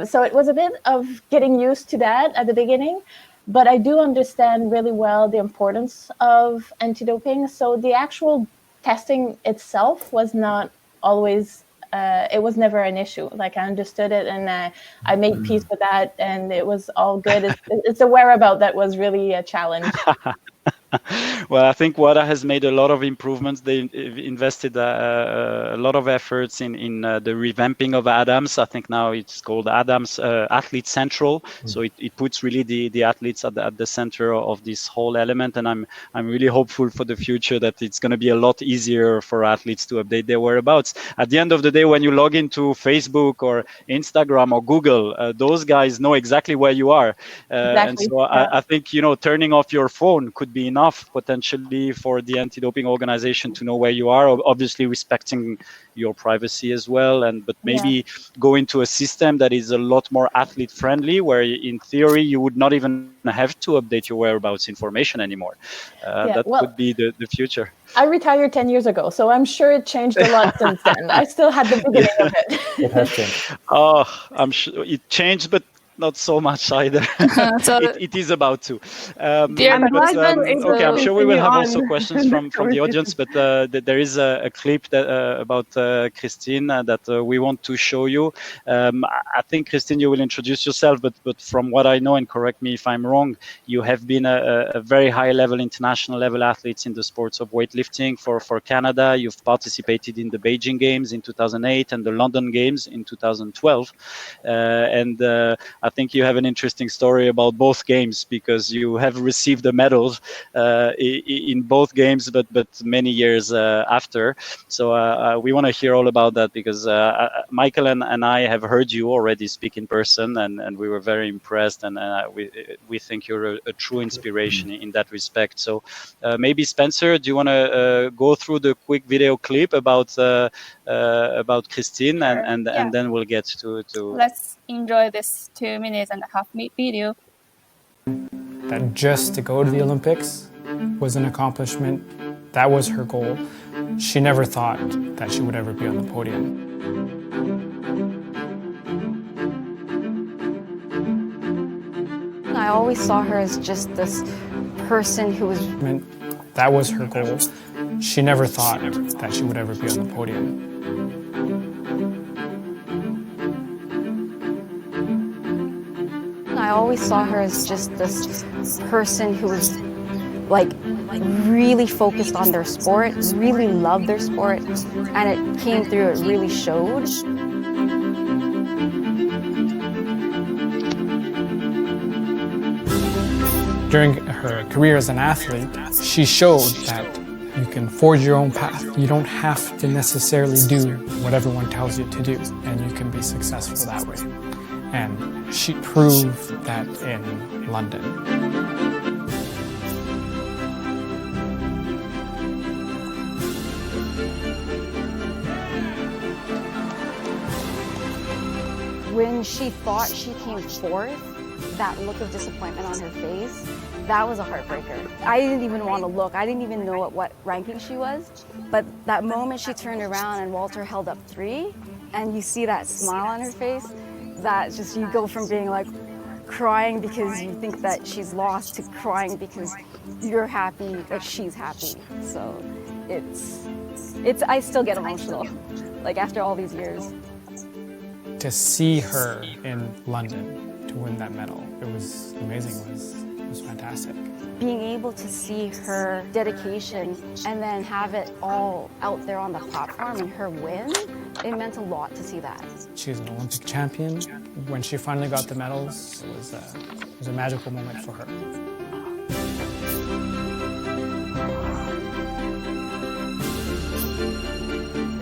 So it was a bit of getting used to that at the beginning, but I do understand really well the importance of anti-doping. So the actual testing itself was not always, it was never an issue. I understood it, and I made peace with that, and it was all good. It's the whereabout that was really a challenge. Well, I think WADA has made a lot of improvements. They invested a lot of efforts in the revamping of ADAMS. I think now it's called ADAMS Athlete Central. So it puts really the athletes at the center of this whole element. And I'm really hopeful for the future that it's going to be a lot easier for athletes to update their whereabouts. At the end of the day, when you log into Facebook or Instagram or Google, those guys know exactly where you are. And so I think, turning off your phone could be enough potentially for the anti-doping organization to know where you are, obviously respecting your privacy as well, but maybe go into a system that is a lot more athlete friendly, where in theory you would not even have to update your whereabouts information anymore. That could be the future. I retired 10 years ago, so I'm sure it changed a lot since then. I still had the beginning of it. It has changed. I'm sure it changed, but not so much either. So, it is about to. dear I'm glad participants, we're able Okay, I'm to sure we will continue have on also questions from the audience, but there is a clip that, about Christine that we want to show you. I think, Christine, you will introduce yourself, but from what I know, and correct me if I'm wrong, you have been a very high-level, international level athlete in the sports of weightlifting for Canada. You've participated in the Beijing Games in 2008 and the London Games in 2012. And I think you have an interesting story about both games, because you have received the medals in both games, but many years after. So we want to hear all about that, because Michael and I have heard you already speak in person, and we were very impressed, and we think you're a true inspiration in that respect. So maybe Spencer, do you want to go through the quick video clip about Christine, and then we'll get to let's enjoy this 2 minutes and a half video. That just to go to the Olympics was an accomplishment. That was her goal. She never thought that she would ever be on the podium. I always saw her as just this person who was... That was her goal. She never thought that she would ever be on the podium. I always saw her as just this person who was like really focused on their sport, really loved their sport, and it came through, it really showed. During her career as an athlete, she showed that you can forge your own path. You don't have to necessarily do what everyone tells you to do, and you can be successful that way. And she proved that in London. When she thought she came fourth, that look of disappointment on her face, that was a heartbreaker. I didn't even want to look. I didn't even know what ranking she was. But that moment she turned around and Walter held up 3, and you see that smile on her face, that just, you go from being like crying because you think that she's lost to crying because you're happy that she's happy. So it's I still get emotional, like after all these years. To see her in London to win that medal, it was amazing. It was fantastic. Being able to see her dedication and then have it all out there on the platform and her win, it meant a lot to see that. She's an Olympic champion. When she finally got the medals, it was a magical moment for her.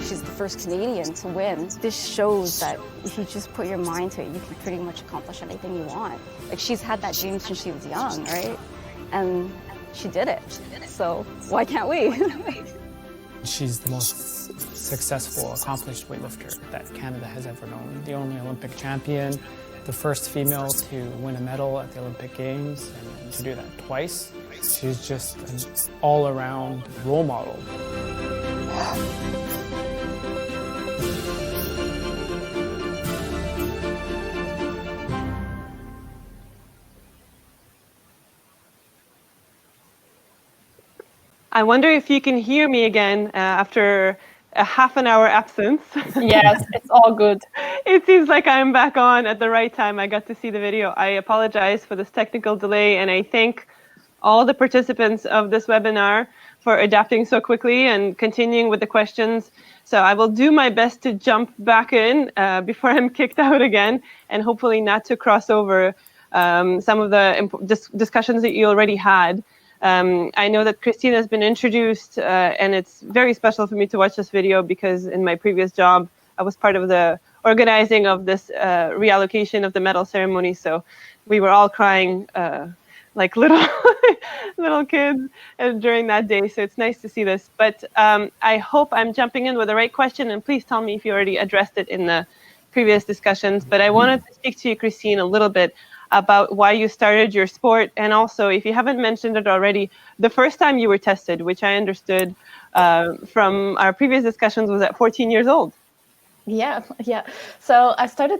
She's the first Canadian to win. This shows that if you just put your mind to it, you can pretty much accomplish anything you want. Like, she's had that dream since she was young, right? And she did it. So why can't we? She's the most successful, accomplished weightlifter that Canada has ever known. The only Olympic champion, the first female to win a medal at the Olympic Games, and to do that twice. She's just an all-around role model. I wonder if you can hear me again after a half an hour absence. Yes, it's all good. It seems like I'm back on at the right time. I got to see the video. I apologize for this technical delay, and I thank all the participants of this webinar for adapting so quickly and continuing with the questions. So I will do my best to jump back in before I'm kicked out again, and hopefully not to cross over some of the discussions that you already had. I know that Christine has been introduced, and it's very special for me to watch this video because in my previous job, I was part of the organizing of this reallocation of the medal ceremony. So we were all crying like little little kids during that day. So it's nice to see this. But I hope I'm jumping in with the right question, and please tell me if you already addressed it in the previous discussions. But I wanted to speak to you, Christine, a little bit about why you started your sport, and also, if you haven't mentioned it already, the first time you were tested, which I understood from our previous discussions was at 14 years old. Yeah. So I started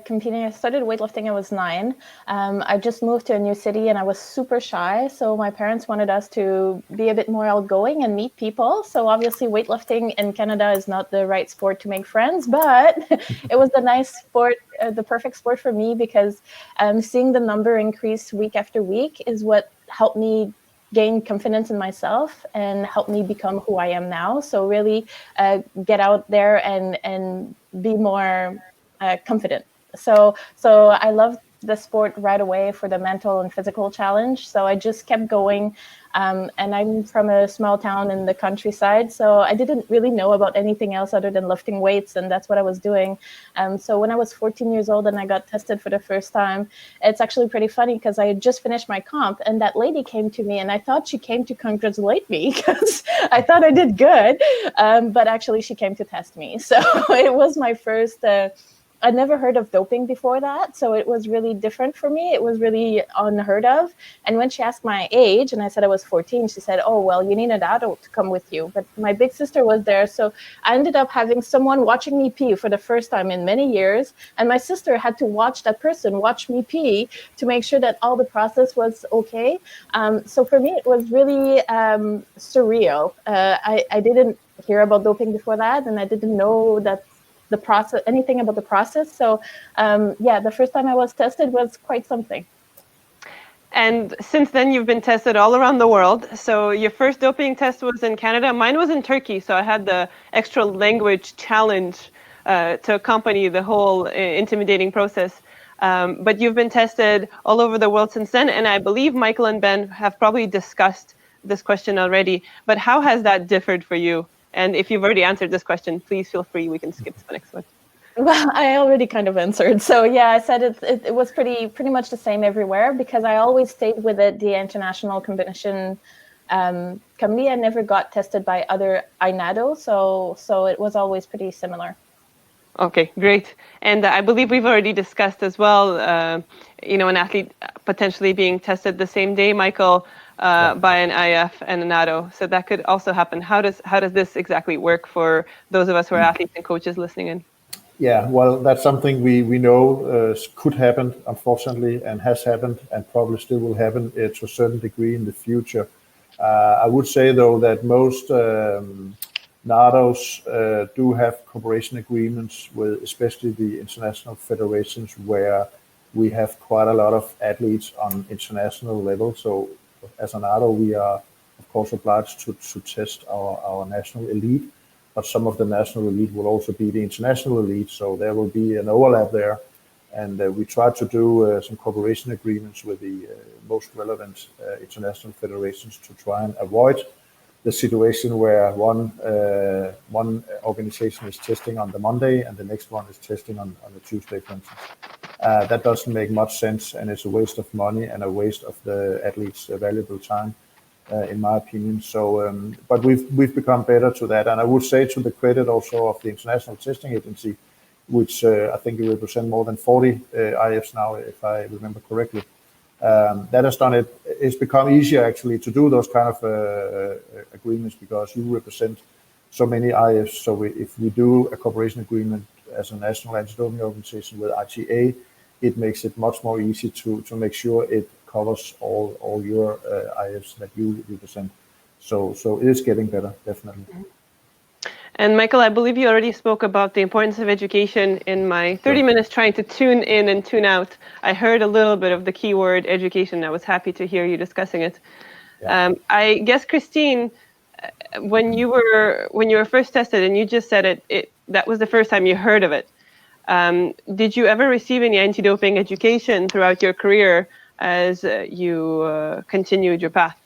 competing. I started weightlifting. I was 9. I just moved to a new city and I was super shy. So my parents wanted us to be a bit more outgoing and meet people. So obviously weightlifting in Canada is not the right sport to make friends, but it was the nice sport, the perfect sport for me, because seeing the number increase week after week is what helped me gain confidence in myself and help me become who I am now. So really get out there and be more confident. So I loved the sport right away for the mental and physical challenge. So I just kept going. And I'm from a small town in the countryside, so I didn't really know about anything else other than lifting weights, and that's what I was doing. So when I was 14 years old and I got tested for the first time, it's actually pretty funny because I had just finished my comp, and that lady came to me, and I thought she came to congratulate me because I thought I did good, but actually she came to test me. So it was my first... I'd never heard of doping before that, so it was really different for me. It was really unheard of. And when she asked my age, and I said I was 14, she said, "Oh, well, you need an adult to come with you." But my big sister was there, so I ended up having someone watching me pee for the first time in many years. And my sister had to watch that person watch me pee to make sure that all the process was okay. So for me, it was really surreal. I didn't hear about doping before that, and I didn't know that the process, anything about the process. So the first time I was tested was quite something. And since then, you've been tested all around the world. So your first doping test was in Canada. Mine was in Turkey. So I had the extra language challenge to accompany the whole intimidating process. But you've been tested all over the world since then. And I believe Michael and Ben have probably discussed this question already. But how has that differed for you? And if you've already answered this question, please feel free. We can skip to the next one. Well, I already kind of answered. So yeah, I said it was pretty much the same everywhere, because I always stayed with the international competition committee. I never got tested by other iNADO, so it was always pretty similar. Okay, great. And I believe we've already discussed as well, an athlete potentially being tested the same day, Michael, by an IF and an iNADO. So that could also happen. How does this exactly work for those of us who are athletes and coaches listening in? Yeah, well, that's something we know could happen, unfortunately, and has happened, and probably still will happen to a certain degree in the future. I would say, though, that most NADOs do have cooperation agreements with especially the international federations, where we have quite a lot of athletes on international level. So as a NADO, we are, of course, obliged to test our national elite, but some of the national elite will also be the international elite. So there will be an overlap there. And we try to do some cooperation agreements with the most relevant international federations to try and avoid the situation where one organization is testing on the Monday and the next one is testing on the Tuesday, for instance. That doesn't make much sense, and it's a waste of money and a waste of the athletes' valuable time, in my opinion. So, but we've become better to that, and I would say, to the credit also of the International Testing Agency, which I think it represents more than 40 IFs now, if I remember correctly. That has done it. It's become easier actually to do those kind of agreements, because you represent so many IFs. So if we do a cooperation agreement as a national anti-doping organization with ITA, it makes it much more easy to make sure it covers all your IFs that you represent. So it is getting better, definitely. And Michael, I believe you already spoke about the importance of education. In my 30 minutes trying to tune in and tune out, I heard a little bit of the keyword education. I was happy to hear you discussing it. Yeah. I guess, Christine, when you were first tested, and you just said that was the first time you heard of it. Did you ever receive any anti-doping education throughout your career as you continued your path?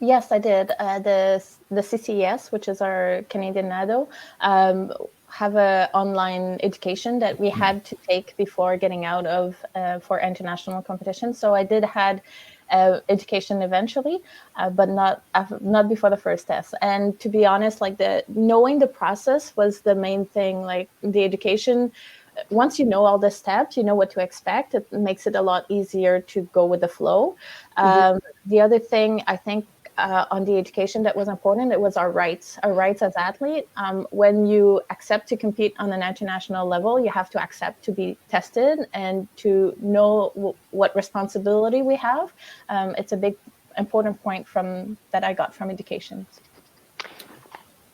Yes, I did. The CCES, which is our Canadian NADO, have an online education that we had to take before getting out of for international competition. So I did had education eventually, but not before the first test. And to be honest, like knowing the process was the main thing. Like the education, once you know all the steps, you know what to expect. It makes it a lot easier to go with the flow. The other thing I think on the education that was important. It was our rights as athlete. When you accept to compete on an international level, you have to accept to be tested and to know what responsibility we have. It's a big important point that I got from education.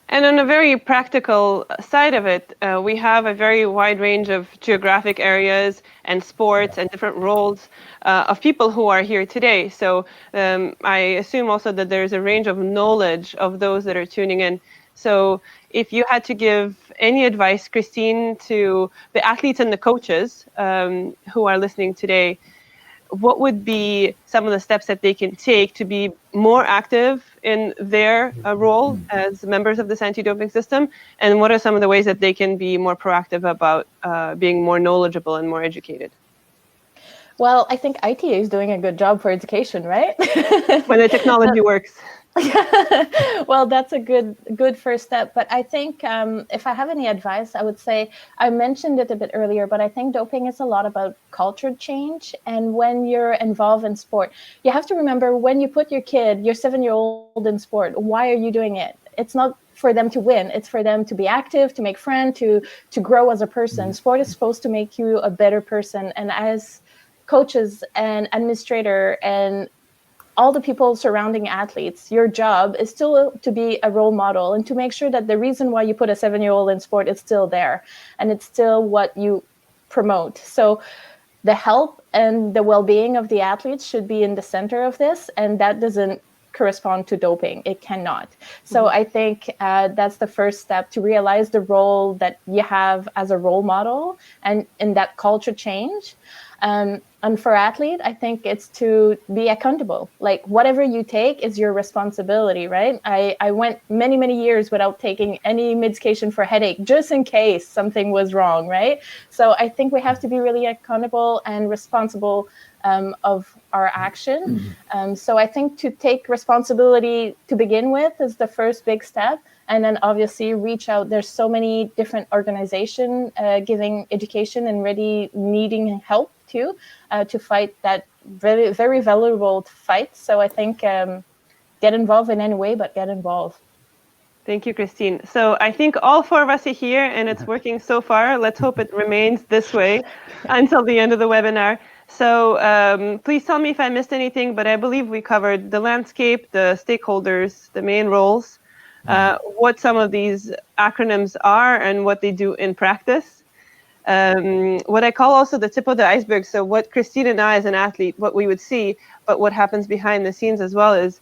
And on a very practical side of it, we have a very wide range of geographic areas and sports and different roles of people who are here today. So I assume also that there's a range of knowledge of those that are tuning in. So if you had to give any advice, Christine, to the athletes and the coaches who are listening today, what would be some of the steps that they can take to be more active in their role as members of this anti-doping system? And what are some of the ways that they can be more proactive about being more knowledgeable and more educated? Well, I think ITA is doing a good job for education, right? When the technology works. Well, that's a good first step. But I think if I have any advice, I would say, I mentioned it a bit earlier, but I think doping is a lot about culture change. And when you're involved in sport, you have to remember when you put your 7-year-old in sport, why are you doing it? It's not for them to win. It's for them to be active, to make friends, to grow as a person. Sport is supposed to make you a better person. And as coaches and administrator and all the people surrounding athletes, your job is still to be a role model and to make sure that the reason why you put a 7-year-old in sport is still there and it's still what you promote. So the health and the well-being of the athletes should be in the center of this, and that doesn't correspond to doping. It cannot. So I think that's the first step, to realize the role that you have as a role model and in that culture change. And for athlete, I think it's to be accountable. Like whatever you take is your responsibility, right? I went many, many years without taking any medication for headache, just in case something was wrong, right? So I think we have to be really accountable and responsible of our action. So I think to take responsibility to begin with is the first big step. And then obviously reach out. There's so many different organizations giving education and really needing help too, to fight that very, very valuable fight. So I think get involved in any way, but get involved. Thank you, Christine. So I think all 4 of us are here and it's working so far. Let's hope it remains this way until the end of the webinar. So please tell me if I missed anything, but I believe we covered the landscape, the stakeholders, the main roles, what some of these acronyms are and what they do in practice. What I call also the tip of the iceberg. So what Christine and I as an athlete, what we would see, but what happens behind the scenes as well is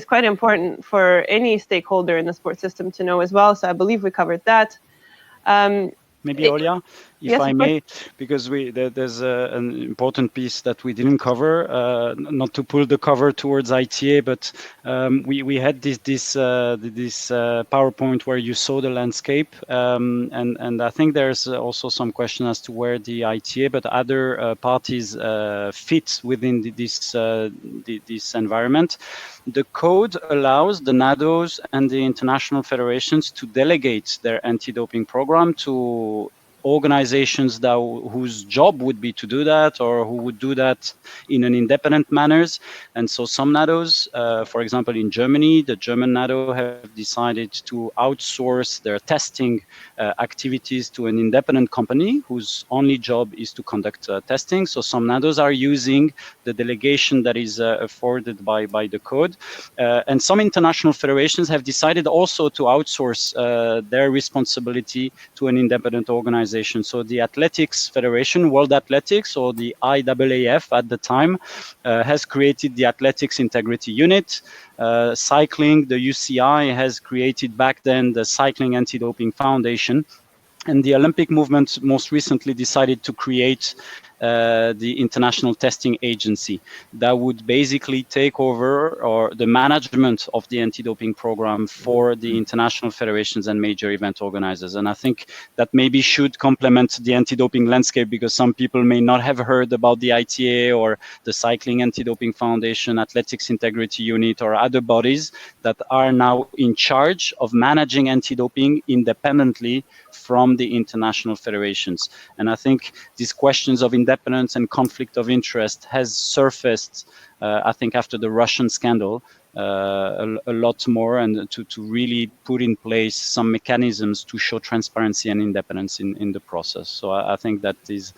quite important for any stakeholder in the sports system to know as well. So I believe we covered that. Maybe Olia, if yes, I may, because there's an important piece that we didn't cover, not to pull the cover towards ITA, but we had this PowerPoint where you saw the landscape, and I think there's also some question as to where the ITA, but other parties fit within this environment. The code allows the NADOs and the international federations to delegate their anti-doping program to organizations whose job would be to do that, or who would do that in an independent manners. And so some NADOs, for example, in Germany, the German NADO have decided to outsource their testing activities to an independent company whose only job is to conduct testing. So some NADOs are using the delegation that is afforded by the code. And some international federations have decided also to outsource their responsibility to an independent organization. So the Athletics Federation, World Athletics, or the IAAF at the time, has created the Athletics Integrity Unit. Cycling, the UCI, has created back then the Cycling Anti-Doping Foundation. And the Olympic movement most recently decided to create the International Testing Agency that would basically take over or the management of the anti-doping program for the international federations and major event organizers. And I think that maybe should complement the anti-doping landscape, because some people may not have heard about the ITA or the Cycling Anti-Doping Foundation, Athletics Integrity Unit, or other bodies that are now in charge of managing anti-doping independently from the international federations. And I think these questions of independence and conflict of interest has surfaced, I think, after the Russian scandal, a lot more, and to really put in place some mechanisms to show transparency and independence in the process. So I think that is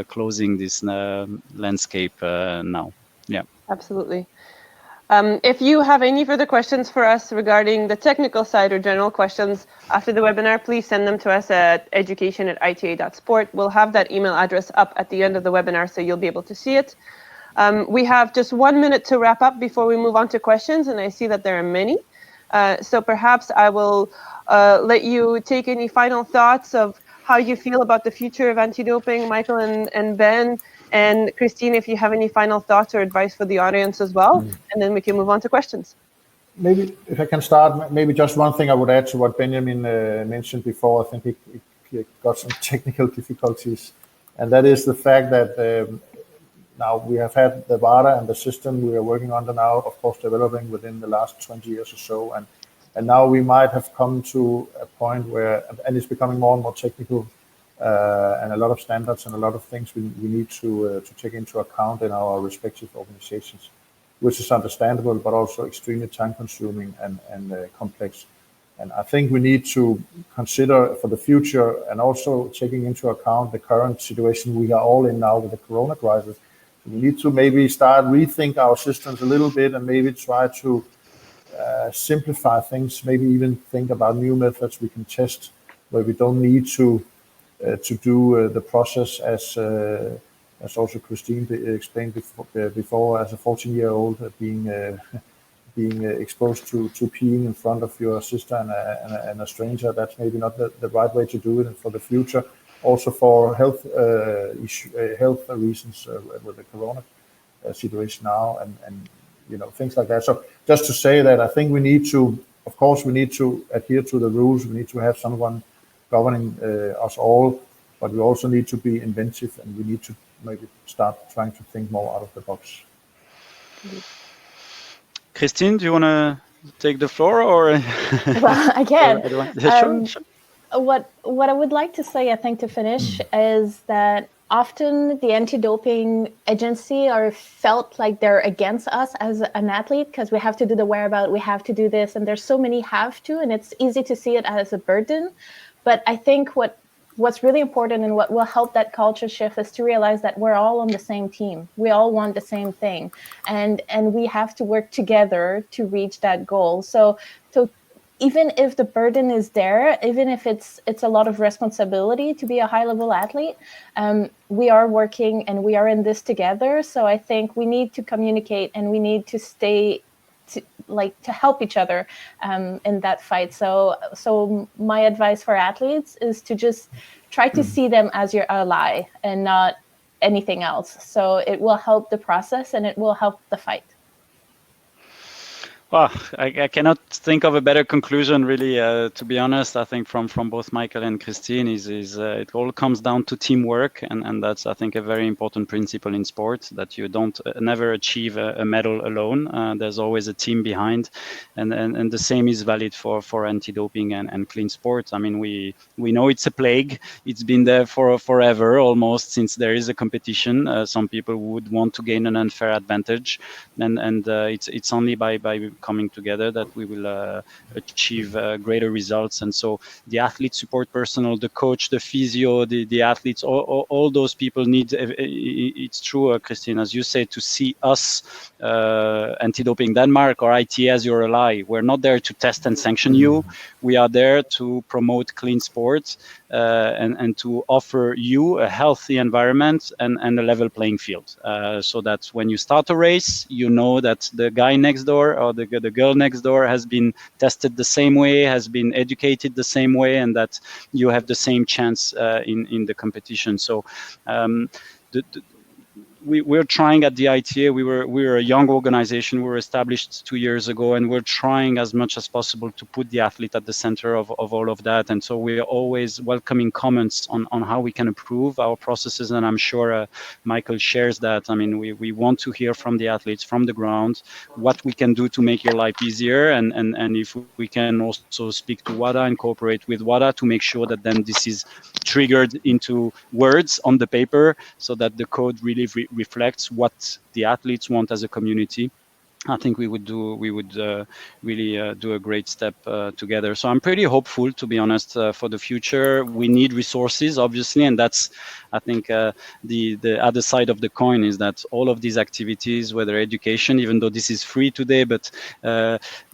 closing this landscape now. Yeah. Absolutely. If you have any further questions for us regarding the technical side or general questions after the webinar, please send them to us at education@ita.sport. We'll have that email address up at the end of the webinar, so you'll be able to see it. We have just 1 minute to wrap up before we move on to questions, and I see that there are many. So perhaps I will let you take any final thoughts of how you feel about the future of anti-doping, Michael and Ben, and Christine, if you have any final thoughts or advice for the audience as well, and then we can move on to questions. Maybe if I can start, maybe just one thing I would add to what Benjamin mentioned before. I think he got some technical difficulties, and that is the fact that now we have had the VADA and the system we are working under now, of course, developing within the last 20 years or so, and now we might have come to a point where, and it's becoming more and more technical, and a lot of standards and a lot of things we need to take into account in our respective organizations, which is understandable, but also extremely time-consuming and complex. And I think we need to consider for the future, and also taking into account the current situation we are all in now with the corona crisis, we need to maybe start rethink our systems a little bit, and maybe try to simplify things, maybe even think about new methods we can test, where we don't need to do the process as also Christine explained before, as a 14-year-old being exposed to peeing in front of your sister and a stranger. That's maybe not the right way to do it. And for the future, also for health reasons with the corona situation now, and things like that. So just to say that I think we need to, of course, we need to adhere to the rules. We need to have someone governing us all, but we also need to be inventive, and we need to maybe start trying to think more out of the box. Christine, do you want to take the floor, or? Well, I can. Sure. What I would like to say, I think, to finish, is that often the anti-doping agency are felt like they're against us as an athlete, because we have to do the whereabout, we have to do this, and there's so many have to, and it's easy to see it as a burden. But I think what's really important and what will help that culture shift is to realize that we're all on the same team. We all want the same thing, and we have to work together to reach that goal. So even if the burden is there, even if it's a lot of responsibility to be a high-level athlete, we are working and we are in this together. So I think we need to communicate, and we need to stay to help each other in that fight. So my advice for athletes is to just try to see them as your ally and not anything else. So it will help the process, and it will help the fight. Well, I cannot think of a better conclusion, really, to be honest. I think from both Michael and Christine is it all comes down to teamwork, and that's, I think, a very important principle in sport, that you don't never achieve a medal alone. There's always a team behind, and the same is valid for anti-doping and clean sports. I mean, we know it's a plague. It's been there for forever, almost, since there is a competition. Some people would want to gain an unfair advantage, and it's only by coming together that we will achieve greater results. And so the athlete support personnel, the coach, the physio, the athletes, all those people need, it's true, Christine, as you say, to see us, Anti-Doping Denmark or ITA, as your ally. We're not there to test and sanction you. We are there to promote clean sports and to offer you a healthy environment and a level playing field, so that when you start a race, you know that the guy next door or the girl next door has been tested the same way, has been educated the same way, and that you have the same chance in the competition. So we're trying at the ITA. We're a young organization. We were established 2 years ago, and we're trying as much as possible to put the athlete at the center of all of that. And so we are always welcoming comments on how we can improve our processes. And I'm sure Michael shares that. I mean, we want to hear from the athletes from the ground what we can do to make your life easier, and if we can also speak to WADA and cooperate with WADA to make sure that then this is triggered into words on the paper, so that the code really reflects what the athletes want as a community. I think we would really do a great step together. So I'm pretty hopeful, to be honest, for the future. We need resources, obviously, and that's, I think, the other side of the coin is that all of these activities, whether education, even though this is free today, but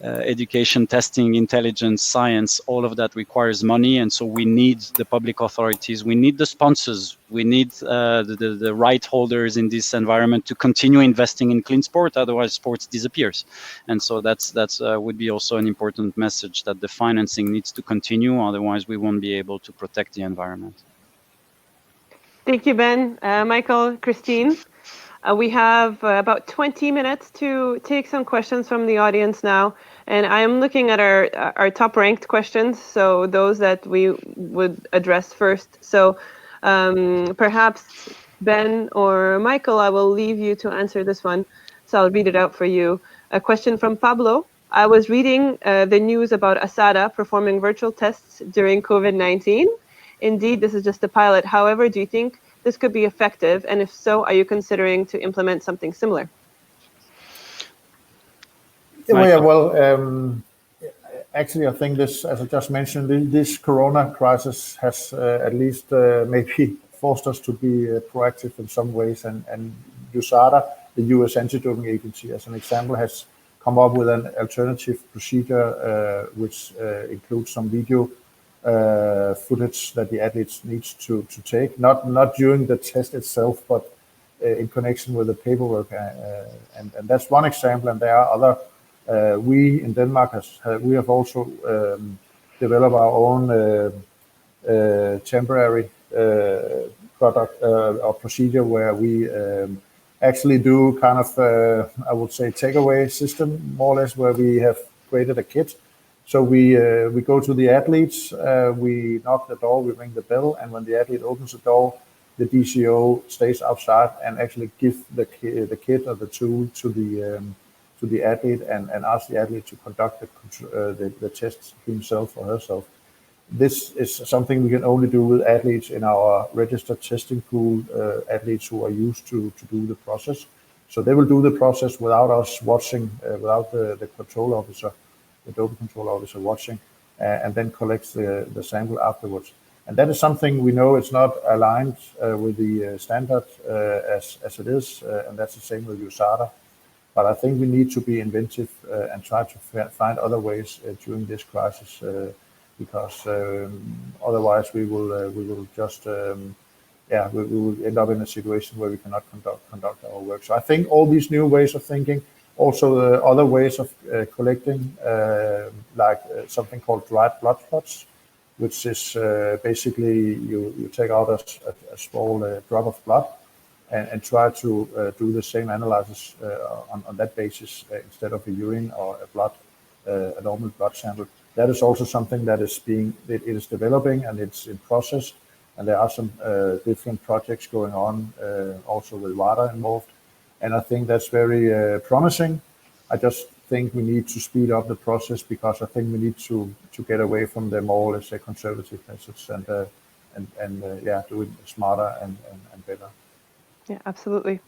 education, testing, intelligence, science, all of that requires money, and so we need the public authorities, we need the sponsors, we need the right holders in this environment to continue investing in clean sport. Otherwise, sports disappears. And so that's would be also an important message, that the financing needs to continue. Otherwise, we won't be able to protect the environment. Thank you, Ben. Michael, Christine. We have about 20 minutes to take some questions from the audience now. And I am looking at our top ranked questions, so those that we would address first. So perhaps Ben or Michael, I will leave you to answer this one. So I'll read it out for you. A question from Pablo. I was reading the news about ASADA performing virtual tests during COVID-19. Indeed, this is just a pilot. However, do you think this could be effective? And if so, are you considering to implement something similar? Yeah, well, actually, I think this, as I just mentioned, this Corona crisis has at least maybe forced us to be proactive in some ways. And USADA, the US Anti-Doping Agency, as an example, has come up with an alternative procedure which includes some video footage that the athletes needs to take, not during the test itself, but in connection with the paperwork. And that's one example, and there are other. We in Denmark we have also developed our own temporary product or procedure where we actually do kind of, I would say, takeaway system, more or less, where we have created a kit. So we go to the athletes, we knock the door, we ring the bell, and when the athlete opens the door, the DCO stays outside and actually give the kit or the tool to the athlete and ask the athlete to conduct the test himself or herself. This is something we can only do with athletes in our registered testing pool, athletes who are used to do the process. So they will do the process without us watching, without the control officer, the doping control officer watching, and then collects the sample afterwards. And that is something we know it's not aligned with the standard as it is, and that's the same with USADA. But I think we need to be inventive and try to find other ways during this crisis, because otherwise we will just we will end up in a situation where we cannot conduct our work. So I think all these new ways of thinking, also other ways of collecting, like something called dried blood spots, which is basically you take out a small drop of blood and try to do the same analysis on that basis instead of a urine or a normal blood sample. That is also something that it is developing, and it's in process. And there are some different projects going on, also with WADA involved. And I think that's very promising. I just think we need to speed up the process, because I think we need to get away from the more, let's say, conservative methods and do it smarter and better. Yeah, absolutely.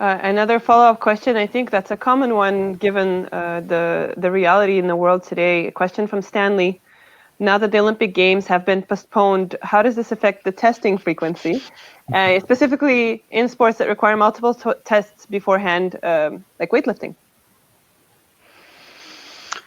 Another follow-up question, I think that's a common one given the reality in the world today. A question from Stanley. Now that the Olympic Games have been postponed, how does this affect the testing frequency, specifically in sports that require multiple tests beforehand, like weightlifting?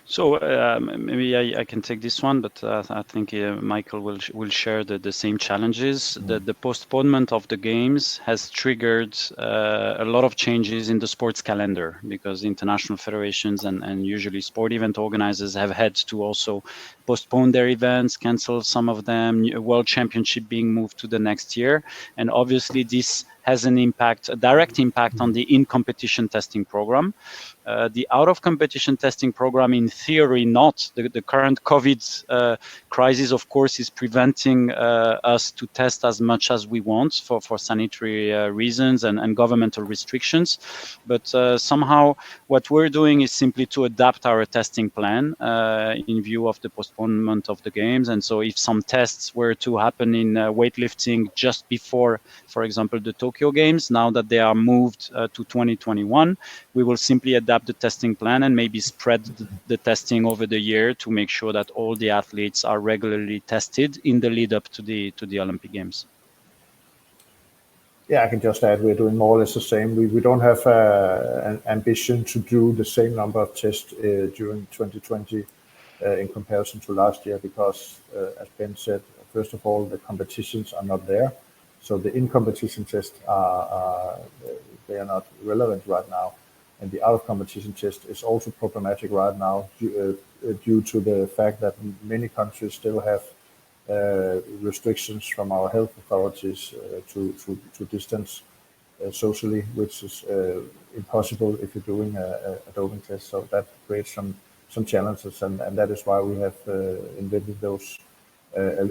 So maybe I can take this one, but I think Michael will share the same challenges. The postponement of the games has triggered a lot of changes in the sports calendar, because international federations and usually sport event organizers have had to also postpone their events, cancel some of them, World Championship being moved to the next year. And obviously this has an impact, a direct impact on the in-competition testing program. The out-of-competition testing program, in theory, not. The current COVID crisis, of course, is preventing us to test as much as we want for sanitary reasons and governmental restrictions. But somehow what we're doing is simply to adapt our testing plan in view of the postponement of the games. And so if some tests were to happen in weightlifting just before, for example, the Tokyo Games. Now that they are moved to 2021, we will simply adapt the testing plan and maybe spread the testing over the year to make sure that all the athletes are regularly tested in the lead up to the Olympic Games. Yeah, I can just add we're doing more or less the same. We don't have an ambition to do the same number of tests during 2020 in comparison to last year because, as Ben said, first of all, the competitions are not there. So the in-competition tests they are not relevant right now. And the out-of-competition test is also problematic right now due to the fact that many countries still have restrictions from our health authorities to distance socially, which is impossible if you're doing a doping test. So that creates some challenges, and that is why we have invented those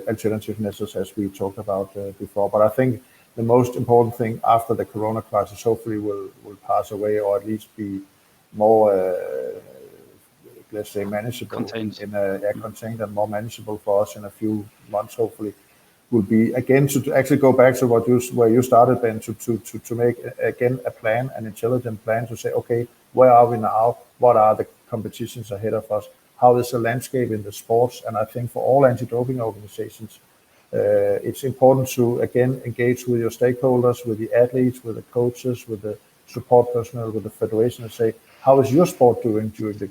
alternative measures as we talked about before. But I think the most important thing after the corona crisis hopefully will pass away, or at least be more let's say manageable, contained and more manageable for us in a few months, hopefully, will be again to actually go back to where you started, Ben, to make again a plan, an intelligent plan to say, okay, where are we now? What are the competitions ahead of us? How is the landscape in the sports? And I think for all anti-doping organizations, it's important to again engage with your stakeholders, with the athletes, with the coaches, with the support personnel, with the federation, and say, how is your sport doing during the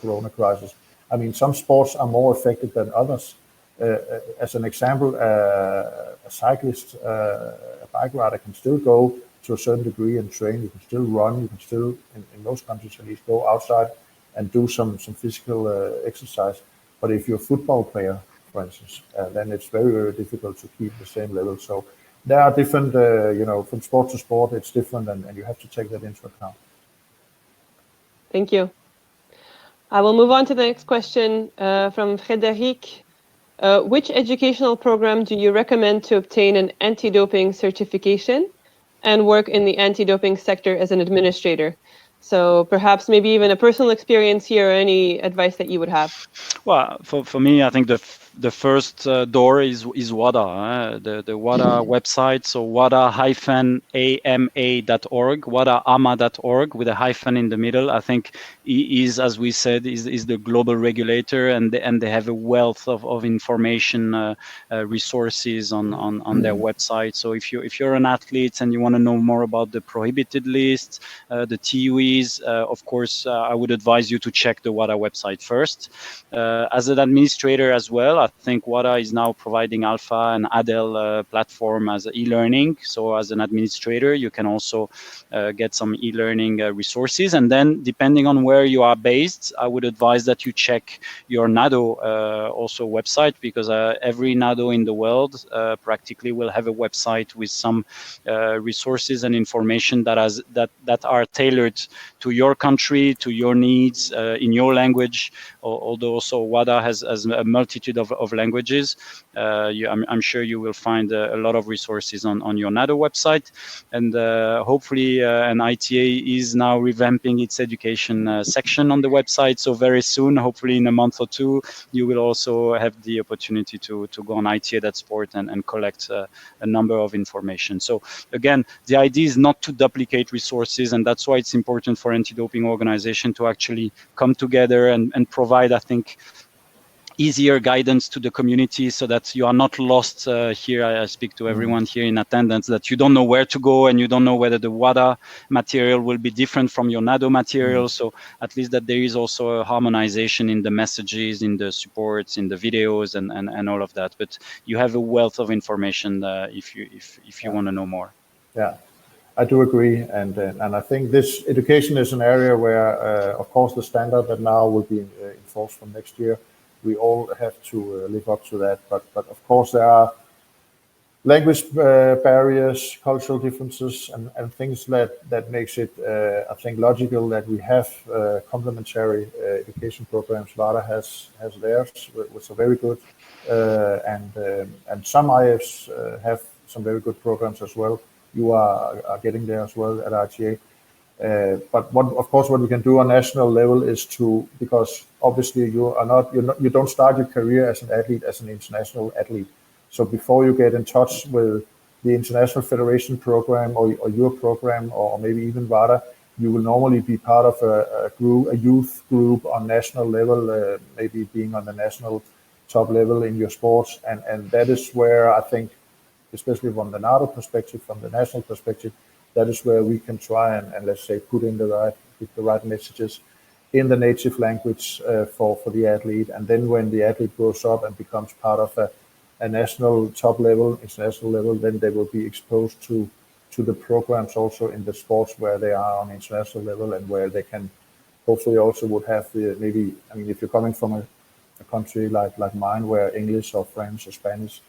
corona crisis? I mean, some sports are more affected than others. As an example, a cyclist, a bike rider can still go to a certain degree and train. You can still run. You can still, in most countries at least, go outside and do some physical exercise. But if you're a football player, for instance, then it's very, very difficult to keep the same level. So there are different, from sport to sport, it's different, and you have to take that into account. Thank you. I will move on to the next question from Frédéric. Which educational program do you recommend to obtain an anti-doping certification and work in the anti-doping sector as an administrator? So perhaps maybe even a personal experience here, or any advice that you would have. Well, for me, I think the first door is WADA, the WADA website. So WADA-ama.org, WADA-ama.org with a hyphen in the middle. I think is, as we said, is the global regulator, and they have a wealth of information resources on their website. So if you're an athlete and you want to know more about the prohibited list, the TUEs, of course, I would advise you to check the WADA website first. As an administrator as well, I think WADA is now providing Alpha and ADEL platform as e-learning. So as an administrator, you can also get some e-learning resources. And then depending on where you are based, I would advise that you check your NADO also website, because every NADO in the world practically will have a website with some resources and information that are tailored to your country, to your needs, in your language. Although also WADA has a multitude of languages, I'm sure you will find a lot of resources on your NADO website. And hopefully an ITA is now revamping its education section on the website. So very soon, hopefully in a month or two, you will also have the opportunity to go on ITA.sport and collect a number of information. So again, the idea is not to duplicate resources, and that's why it's important for anti-doping organization to actually come together and provide, I think, easier guidance to the community, so that you are not lost here. I speak to everyone here in attendance, that you don't know where to go, and you don't know whether the WADA material will be different from your NADO material. So at least that there is also a harmonization in the messages, in the supports, in the videos, and all of that. But you have a wealth of information if you want to know more. Yeah, I do agree, and I think this education is an area where, of course, the standard that now will be enforced from next year, we all have to live up to that. But of course, there are language barriers, cultural differences, and things that makes it, I think, logical that we have complementary education programs. WADA has theirs, which are very good, and some IFs have some very good programs as well. You are getting there as well at ITA. But what we can do on national level is to, because obviously you don't start your career as an athlete as an international athlete. So before you get in touch with the international federation program or your program, or maybe even WADA, you will normally be part of a youth group on national level, maybe being on the national top level in your sports, and that is where I think, especially from the NADO perspective, from the national perspective, that is where we can try and let's say put in the right messages in the native language for the athlete, and then when the athlete grows up and becomes part of a national top level, international level, then they will be exposed to the programs also in the sports where they are on international level, and where they can hopefully also would have the maybe, I mean, if you're coming from a country like mine where English or French or Spanish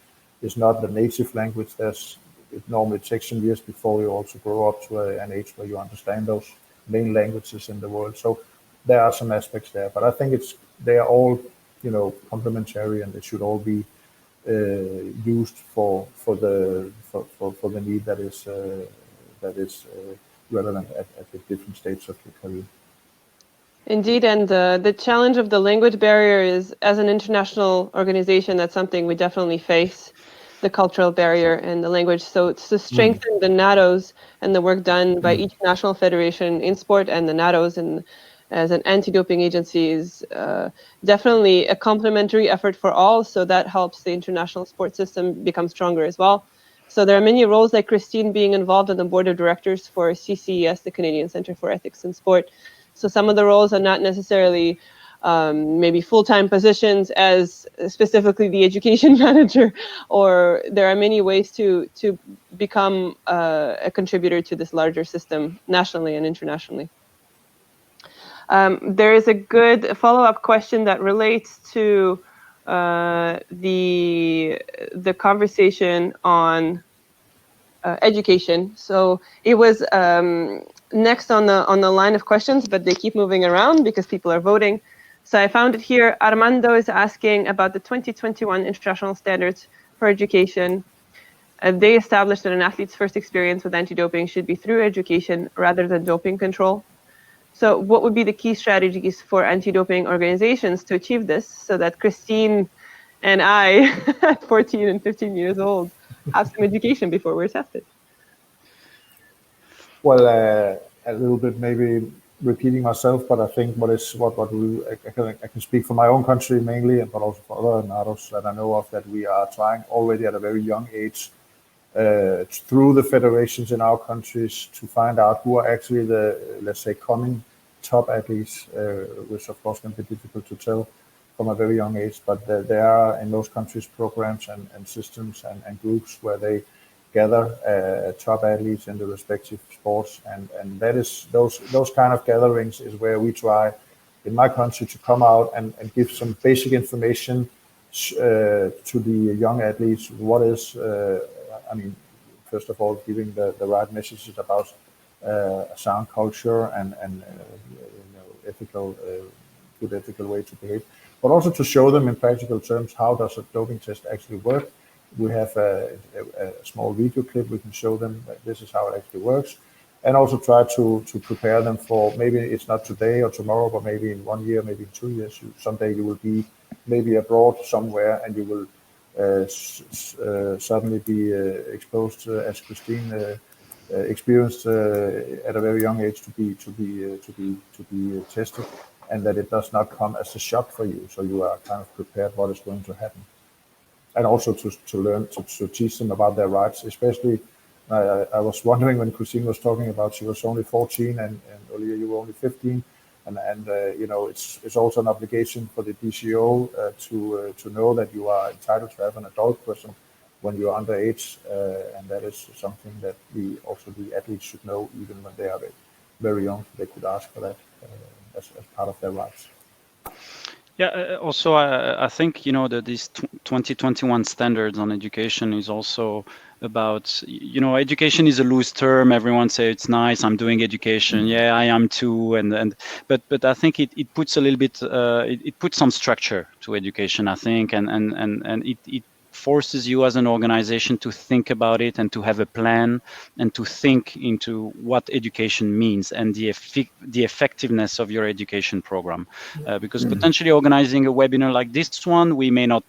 is not the native language, it normally takes some years before you also grow up to an age where you understand those main languages in the world. So there are some aspects there, but I think they are all, you know, complementary, and they should all be used for the need that is relevant at the different stages of your career. Indeed, and the challenge of the language barrier is, as an international organization, that's something we definitely face, the cultural barrier and the language. So to strengthen the NADOs and the work done by each national federation in sport and the NADOs and as an anti-doping agency is definitely a complementary effort for all. So that helps the international sports system become stronger as well. So there are many roles, like Christine being involved in the board of directors for CCES, the Canadian Centre for Ethics in Sport. So some of the roles are not necessarily maybe full-time positions as specifically the education manager, or there are many ways to become a contributor to this larger system nationally and internationally. There is a good follow-up question that relates to the conversation on education. So it was next on the line of questions, but they keep moving around because people are voting. So I found it here. Armando is asking about the 2021 international standards for education. They established that an athlete's first experience with anti-doping should be through education rather than doping control. So what would be the key strategies for anti-doping organizations to achieve this, so that Christine and I, at 14 and 15 years old, have some education before we're tested? Well, a little bit maybe repeating myself, but I think I can speak for my own country mainly, but also for other NADOs that I know of, that we are trying already at a very young age through the federations in our countries to find out who are actually the, let's say, coming top athletes, which of course can be difficult to tell from a very young age, but there are in those countries programs and systems and groups where they gather top athletes in the respective sports, and that is those kind of gatherings is where we try in my country to come out and give some basic information to the young athletes. What is I mean, first of all, giving the right messages about sound culture and ethical, good ethical way to behave, but also to show them in practical terms how does a doping test actually work. We have a small video clip we can show them that this is how it actually works, and also try to prepare them for, maybe it's not today or tomorrow, but maybe in 1 year, maybe in 2 years, someday you will be maybe abroad somewhere, and you will suddenly be exposed, as Christine experienced at a very young age, to be tested, and that it does not come as a shock for you. So you are kind of prepared what is going to happen, and also to learn to teach them about their rights. Especially, I was wondering when Christine was talking about she was only 14 and Olivia, you were only 15. And you know, it's also an obligation for the DCO to know that you are entitled to have an adult person when you are underage, and that is something that the athletes should know even when they are very young. They could ask for that as part of their rights. Yeah. Also, I think, you know, that these 2021 standards on education is also about, you know, education is a loose term. Everyone say it's nice, I'm doing education. Yeah, I am too. But I think it puts a little bit, it puts some structure to education, I think, and it forces you as an organization to think about it and to have a plan and to think into what education means and the effectiveness of your education program. Because potentially organizing a webinar like this one, we may not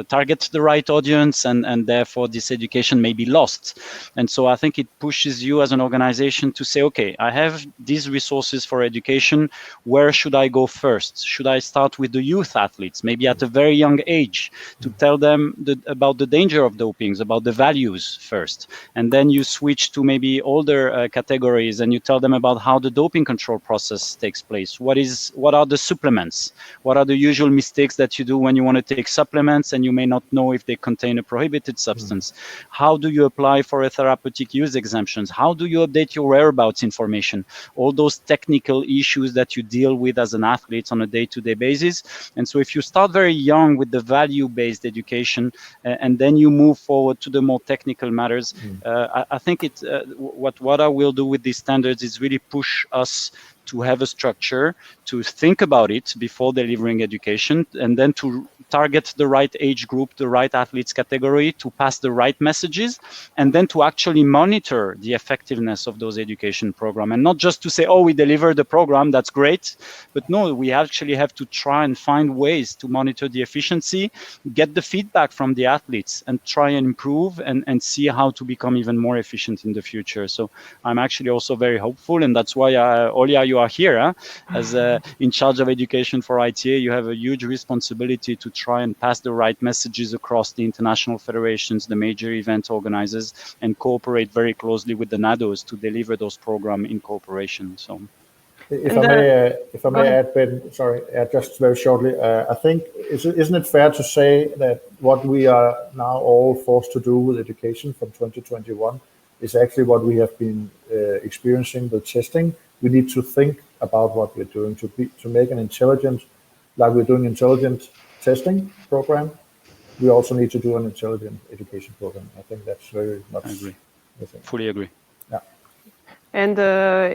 target the right audience, and therefore this education may be lost. And so I think it pushes you as an organization to say, okay, I have these resources for education. Where should I go first? Should I start with the youth athletes, maybe at a very young age, to tell them about the danger of dopings, about the values first? And then you switch to maybe older categories and you tell them about how the doping control process takes place. What are the supplements? What are the usual mistakes that you do when you want to take supplements and you may not know if they contain a prohibited substance? How do you apply for a therapeutic use exemptions? How do you update your whereabouts information? All those technical issues that you deal with as an athlete on a day-to-day basis. And so if you start very young with the value-based education and then you move forward to the more technical matters, I think what I will do with these standards is really push us to have a structure, to think about it before delivering education, and then to target the right age group, the right athletes category, to pass the right messages, and then to actually monitor the effectiveness of those education programs. And not just to say, oh, we delivered the program, that's great. But no, we actually have to try and find ways to monitor the efficiency, get the feedback from the athletes, and try and improve and see how to become even more efficient in the future. So I'm actually also very hopeful, and that's why, Olja, you are here as in charge of education for ITA. You have a huge responsibility to try and pass the right messages across the international federations, the major event organizers, and cooperate very closely with the NADOs to deliver those programs in cooperation. So, if I may add, Ben, sorry, just very shortly, I think, isn't it fair to say that what we are now all forced to do with education from 2021 is actually what we have been experiencing with testing? We need to think about what we're doing to make an intelligent, like we're doing intelligent testing program. We also need to do an intelligent education program. I think that's very much. I agree. Fully agree. Yeah. And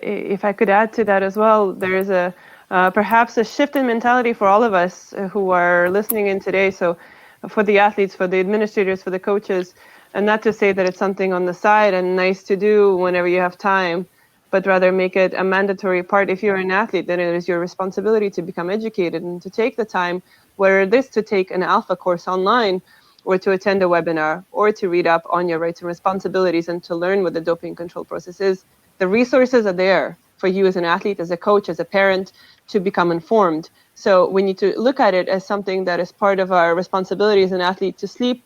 if I could add to that as well, there is perhaps a shift in mentality for all of us who are listening in today. So for the athletes, for the administrators, for the coaches, and not to say that it's something on the side and nice to do whenever you have time, but rather make it a mandatory part. If you're an athlete, then it is your responsibility to become educated and to take the time, whether it is to take an alpha course online or to attend a webinar or to read up on your rights and responsibilities and to learn what the doping control process is. The resources are there for you as an athlete, as a coach, as a parent, to become informed. So we need to look at it as something that is part of our responsibility as an athlete to sleep,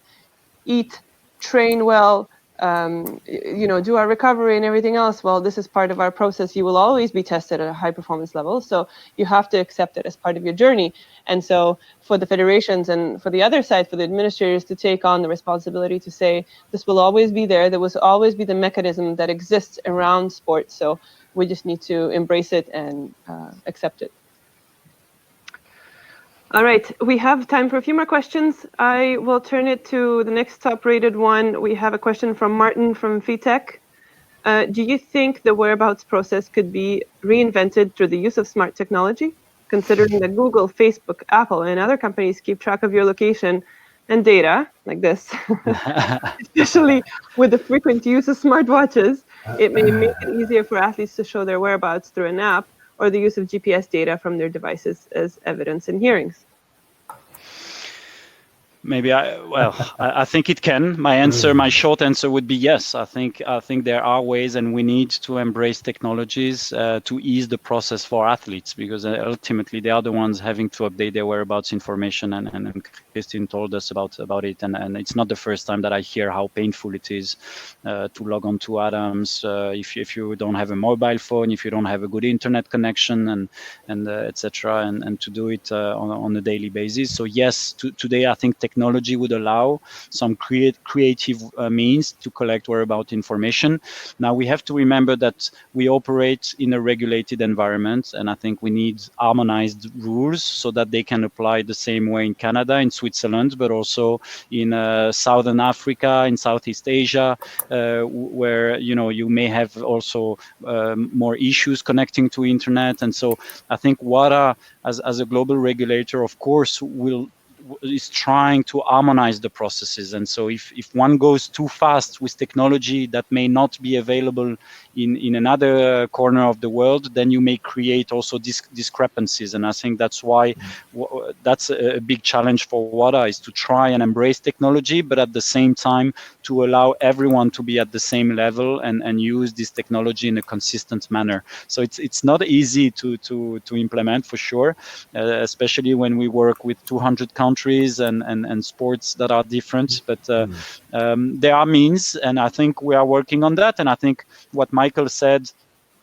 eat, train well, do our recovery and everything else. Well, this is part of our process. You will always be tested at a high performance level. So you have to accept it as part of your journey. And so for the federations and for the other side, for the administrators to take on the responsibility to say, this will always be there. There will always be the mechanism that exists around sports. So we just need to embrace it and accept it. All right, we have time for a few more questions. I will turn it to the next top-rated one. We have a question from Martin from FITech. Do you think the whereabouts process could be reinvented through the use of smart technology, considering that Google, Facebook, Apple, and other companies keep track of your location and data like this, especially with the frequent use of smartwatches? It may make it easier for athletes to show their whereabouts through an app or the use of GPS data from their devices as evidence in hearings. Maybe I think it can. My short answer would be yes. I think there are ways, and we need to embrace technologies to ease the process for athletes, because ultimately they are the ones having to update their whereabouts information. And Christine told us about it, and it's not the first time that I hear how painful it is to log on to Adams if you don't have a mobile phone, if you don't have a good internet connection, and etc. And to do it on a daily basis. So yes, today I think technology would allow some creative means to collect whereabout information. Now we have to remember that we operate in a regulated environment, and I think we need harmonized rules so that they can apply the same way in Canada, in Switzerland, but also in Southern Africa, in Southeast Asia, where you may have also more issues connecting to internet. And so I think WADA, as a global regulator, of course, will is trying to harmonize the processes. And so if one goes too fast with technology that may not be available in another corner of the world, then you may create also discrepancies. And I think that's why that's a big challenge for WADA, is to try and embrace technology, but at the same time to allow everyone to be at the same level and use this technology in a consistent manner. So it's not easy to implement, for sure, especially when we work with 200 countries and sports that are different. But there are means, and I think we are working on that. And I think what Michael said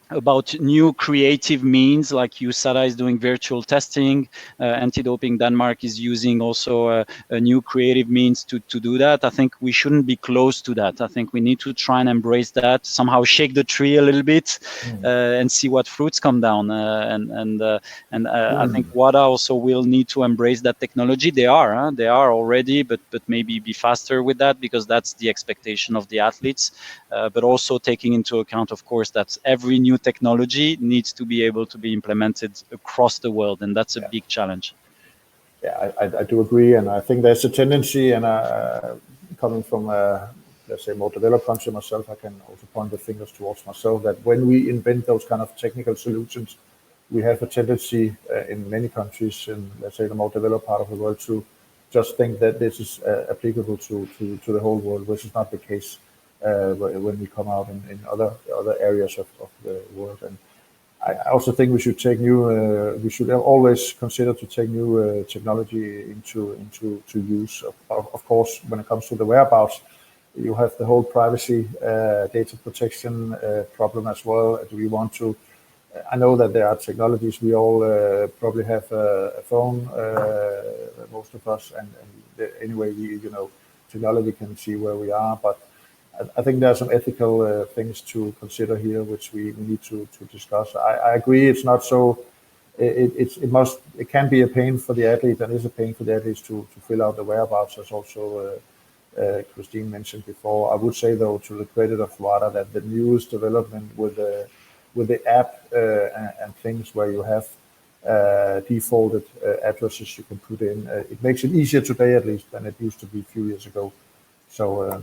about new creative means, like USADA is doing virtual testing, Anti-Doping Denmark is using also a new creative means to do that. I think we shouldn't be close to that. I think we need to try and embrace that, somehow shake the tree a little bit, and see what fruits come down. I think WADA also will need to embrace that technology. They are already, but maybe be faster with that, because that's the expectation of the athletes. But also taking into account, of course, that every new technology needs to be able to be implemented across the world, and that's a big challenge. Yeah, I do agree, and I think there's a tendency, and coming from let's say more developed country myself, I can also point the fingers towards myself, that when we invent those kind of technical solutions, we have a tendency in many countries, in let's say the more developed part of the world, to just think that this is applicable to the whole world, which is not the case when we come out in other areas of the world. And I also think we should take we should always consider to take new technology into use. Of course, when it comes to the whereabouts, you have the whole privacy, data protection problem as well. Do we want to? I know that there are technologies. We all probably have a phone, most of us, and anyway, technology can see where we are, but I think there are some ethical things to consider here, which we need to discuss. I agree. It's not so. It can be a pain for the athlete, and is a pain for the athletes to fill out the whereabouts, as also Christine mentioned before. I would say, though, to the credit of WADA, that the newest development with the app and things where you have defaulted addresses you can put in, it makes it easier today, at least, than it used to be a few years ago. So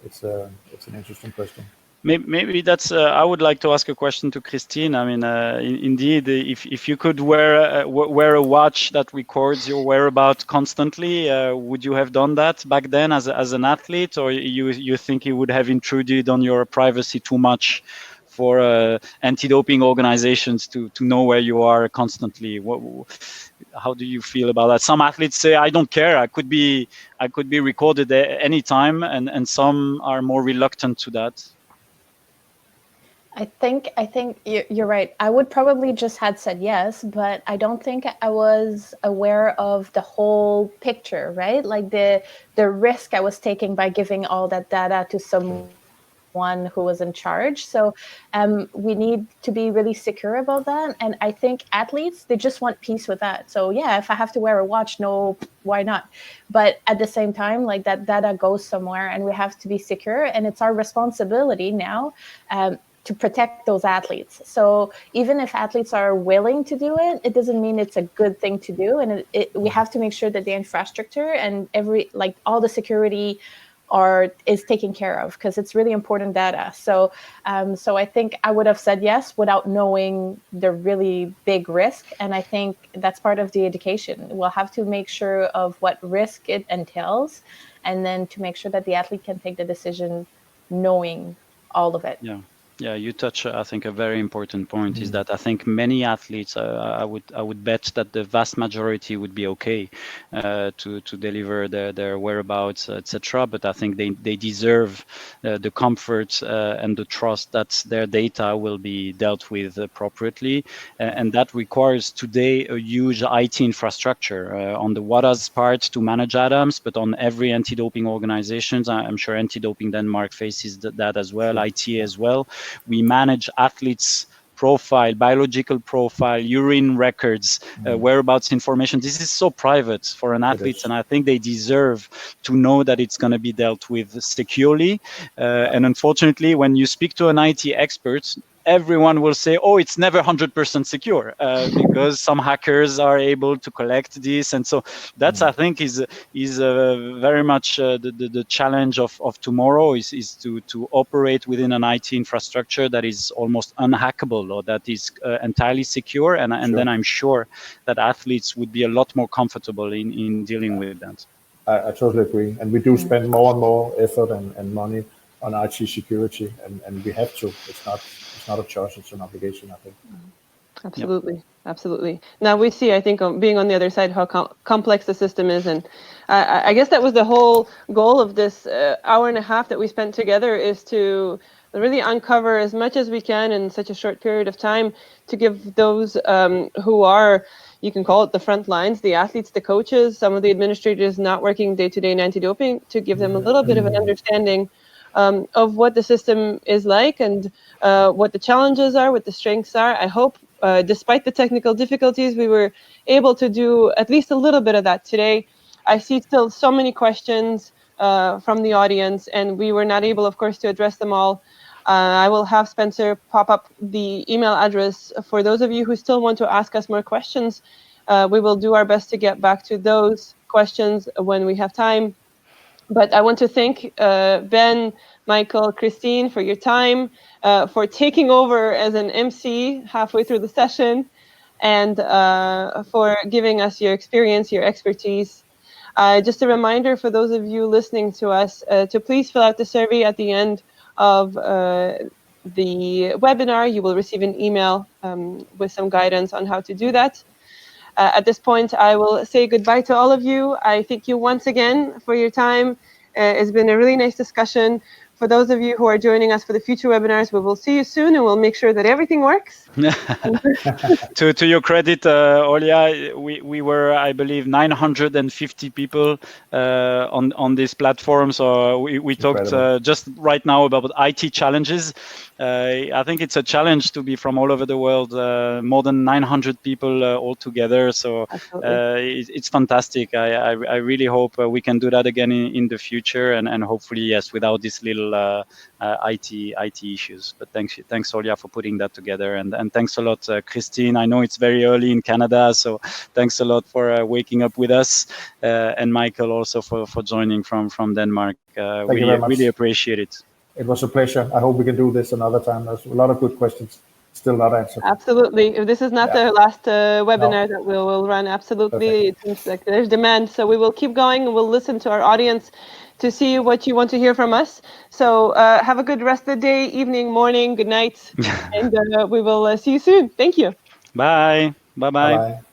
it's an interesting question. Maybe that's. I would like to ask a question to Christine. I mean, indeed, if you could wear a watch that records your whereabouts constantly, would you have done that back then as an athlete, or you think it would have intruded on your privacy too much for anti-doping organizations to know where you are constantly? How do you feel about that? Some athletes say, I don't care, I could be recorded at any time, and some are more reluctant to that. I think you're right. I would probably just had said yes, but I don't think I was aware of the whole picture, right? Like the risk I was taking by giving all that data to someone who was in charge. So we need to be really secure about that. And I think athletes, they just want peace with that. So yeah, if I have to wear a watch, no, why not? But at the same time, like that data goes somewhere, and we have to be secure. And it's our responsibility now to protect those athletes. So even if athletes are willing to do it, it doesn't mean it's a good thing to do. And we have to make sure that the infrastructure and all the security is taken care of, because it's really important data. So I think I would have said yes without knowing the really big risk. And I think that's part of the education. We'll have to make sure of what risk it entails, and then to make sure that the athlete can take the decision knowing all of it. Yeah, you touch, I think, a very important point, is that I think many athletes, I would bet that the vast majority would be okay to deliver their whereabouts, etc. But I think they deserve the comfort and the trust that their data will be dealt with appropriately, and that requires today a huge IT infrastructure on the WADA's part to manage ADAMS, but on every anti-doping organizations. I'm sure Anti-Doping Denmark faces that as well, ITA as well. We manage athletes' profile, biological profile, urine records, whereabouts information. This is so private for an athlete, and I think they deserve to know that it's going to be dealt with securely. And unfortunately, when you speak to an IT expert, everyone will say, oh, it's never 100% secure because some hackers are able to collect this. And so that's, I think, is very much the challenge of tomorrow is to operate within an IT infrastructure that is almost unhackable or that is entirely secure. And then I'm sure that athletes would be a lot more comfortable in dealing with that. I totally agree. And we do spend more and more effort and money on IT security, and we have to. It's not a choice, it's an obligation, I think. Absolutely. Yep. Absolutely. Now we see, I think, being on the other side, how complex the system is. And I guess that was the whole goal of this hour and a half that we spent together, is to really uncover as much as we can in such a short period of time to give those who are, you can call it the front lines, the athletes, the coaches, some of the administrators not working day-to-day in anti-doping, to give them a little bit of an understanding of what the system is like and what the challenges are, what the strengths are. I hope, despite the technical difficulties, we were able to do at least a little bit of that today. I see still so many questions from the audience, and we were not able, of course, to address them all. I will have Spencer pop up the email address for those of you who still want to ask us more questions. We will do our best to get back to those questions when we have time. But I want to thank Ben, Michael, Christine for your time, for taking over as an MC halfway through the session, and for giving us your experience, your expertise. Just a reminder for those of you listening to us to please fill out the survey at the end of the webinar. You will receive an email with some guidance on how to do that. At this point, I will say goodbye to all of you. I thank you once again for your time. It's been a really nice discussion. For those of you who are joining us for the future webinars, we will see you soon, and we'll make sure that everything works. To your credit, Olia, we were, I believe, 950 people on this platform. So we talked just right now about IT challenges. I think it's a challenge to be from all over the world, more than 900 people all together. So it's fantastic. I really hope we can do that again in the future, and hopefully, yes, without this little IT issues. But thanks, Olia, for putting that together, and thanks a lot, Christine. I know it's very early in Canada, so thanks a lot for waking up with us, and Michael also for joining from Denmark. Really appreciate it. It was a pleasure. I hope we can do this another time. There's a lot of good questions still not answered. Absolutely. If this is not the last webinar that we will run, absolutely. Perfect. It seems like there's demand. So we will keep going, and we'll listen to our audience to see what you want to hear from us. So have a good rest of the day, evening, morning, good night. And we will see you soon. Thank you. Bye. Bye-bye. Bye-bye.